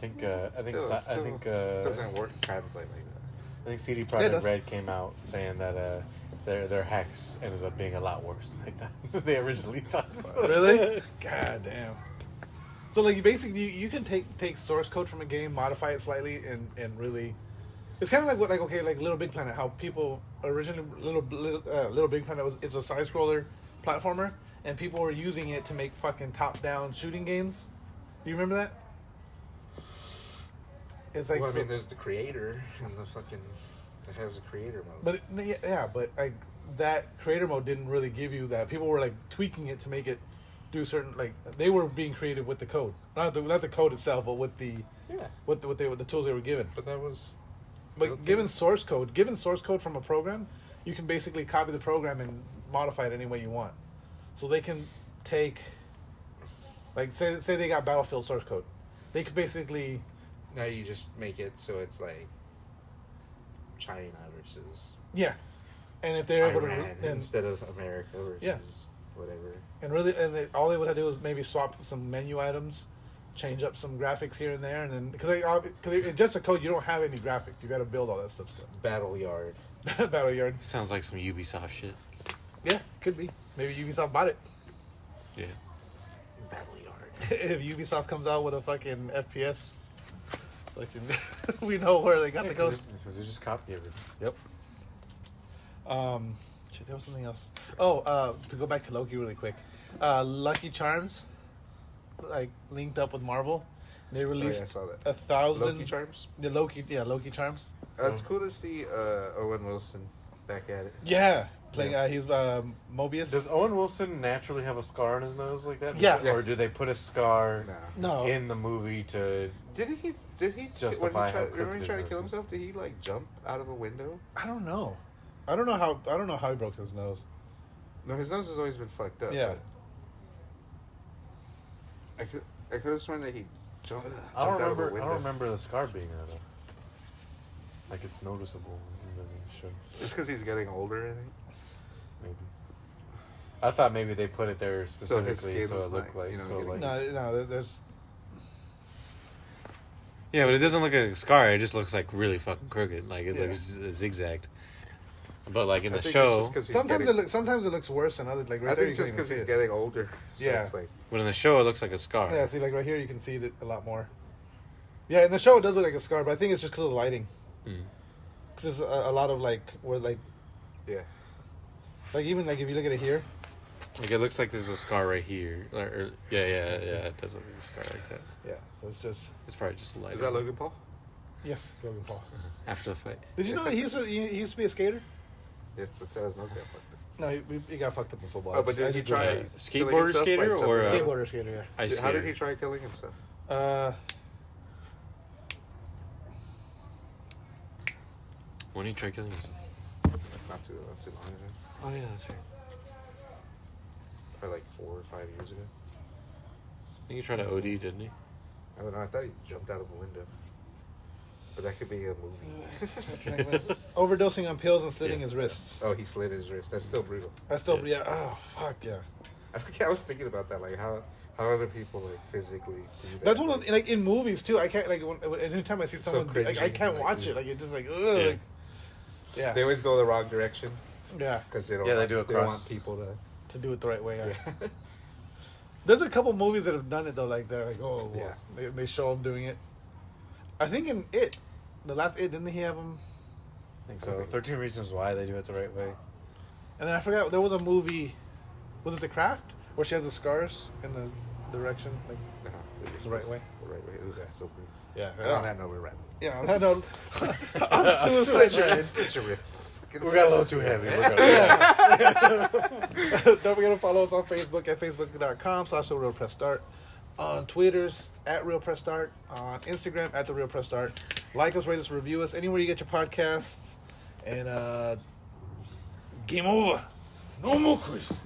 I think doesn't work translate like that. I think CD Projekt Red came out saying that their hacks ended up being a lot worse than they originally thought. Really? God damn. So like you can take source code from a game, modify it slightly, and really, it's kind of like Little Big Planet. How people originally Little Big Planet it's a side scroller platformer, and people were using it to make fucking top down shooting games. Do you remember that? It's like there's the creator and the fucking it has a creator mode. But but like that creator mode didn't really give you that. People were like tweaking it to make it do certain they were being creative with the code, not the code itself, but with the the tools they were given. But that was. But given source code from a program, you can basically copy the program and modify it any way you want. So they can take, say they got Battlefield source code, they could basically. Now you just make it so it's like China versus and if they're able Iran to instead of America versus whatever. And really, all they would have to do is maybe swap some menu items, change up some graphics here and there, and then because it's just a code, you don't have any graphics. You got to build all that stuff still. Battle Yard. Sounds like some Ubisoft shit. Yeah, could be. Maybe Ubisoft bought it. Yeah. Battle Yard. If Ubisoft comes out with a fucking FPS. We know where they got the code. Because they just copy everything. Yep. There was something else. Oh, to go back to Loki really quick. Lucky Charms, linked up with Marvel. They released 1,000 Loki Charms. The Loki Charms. It's cool to see Owen Wilson back at it. Yeah, playing. He's Mobius. Does Owen Wilson naturally have a scar on his nose like that? Yeah. Or do they put a scar No. in the movie to? Did he justify when he tried to kill himself? Did he jump out of a window? I don't know. I don't know how he broke his nose. No, his nose has always been fucked up. Yeah. I could have sworn that he jumped. I don't remember the scar being there though. Like it's noticeable in the show. Just because he's getting older, I think. Maybe. I thought maybe they put it there specifically so it looked like No, there's. Yeah, but it doesn't look like a scar. It just looks like really fucking crooked. Like it looks zigzagged. But like in I the think show, it's just 'cause he's Sometimes getting- it looks worse than others. Like right I there, think you just can because see he's it. getting older. So Yeah. it's like, but in the show it looks like a scar. Yeah, see, like right here, you can see it a lot more. Yeah, in the show it does look like a scar, but I think it's just because of the lighting. Because there's a lot of like where like, yeah. like even like if you look at it here, Like it looks like there's a scar right here. Yeah, it does look like a scar like that. yeah. So it's just It's probably just light. Is that Logan Paul? yes, Logan Paul. After the fight? Did you know he used to be a skater? Yeah, but that was not got fucked up. No, he got fucked up in football. Oh, but did he try Yeah. killing Skateboarder himself, skater like, or skateboarder skater? Yeah. ice how did skater? he try killing himself? When did he try killing himself? Not too long ago. Oh yeah, that's right. Probably like 4 or 5 years ago. I think he tried to OD, didn't he? I don't know. I thought he jumped out of a window. But that could be a movie. Overdosing on pills and slitting Yeah. his wrists. Oh, he slit his wrist. That's still brutal. That's still yeah. Oh fuck yeah. I was thinking about that, like how other people like physically do that. That's one of the, like in movies too. I can't like anytime I see So someone like, I cringy, can't like, watch yeah. it. Like it's just like ugh. Yeah. Like, yeah. They always go the wrong direction Yeah. because they don't. Yeah, they want, do it They don't cross. want people To do it the right way. Yeah. to. There's a couple movies that have done it though. Like they're like oh well, Yeah. they show them doing it. I think in It, the last It, didn't he have them? I think so. 13 Reasons Why they do it the right way. And then I forgot there was a movie. Was it The Craft where she has the scars in the direction like the right way? The right way. Ooh, that's so brutal. Yeah. And on that note, we're wrapping. Yeah. I know. Slit your wrist. Slit your wrist. We got a little too heavy. Don't forget to follow us on Facebook at facebook.com/TheRealPressStart. On Twitters at RealPressStart. On Instagram at TheRealPressStart. Like us, rate us, review us anywhere you get your podcasts. And game over. No more quizzes.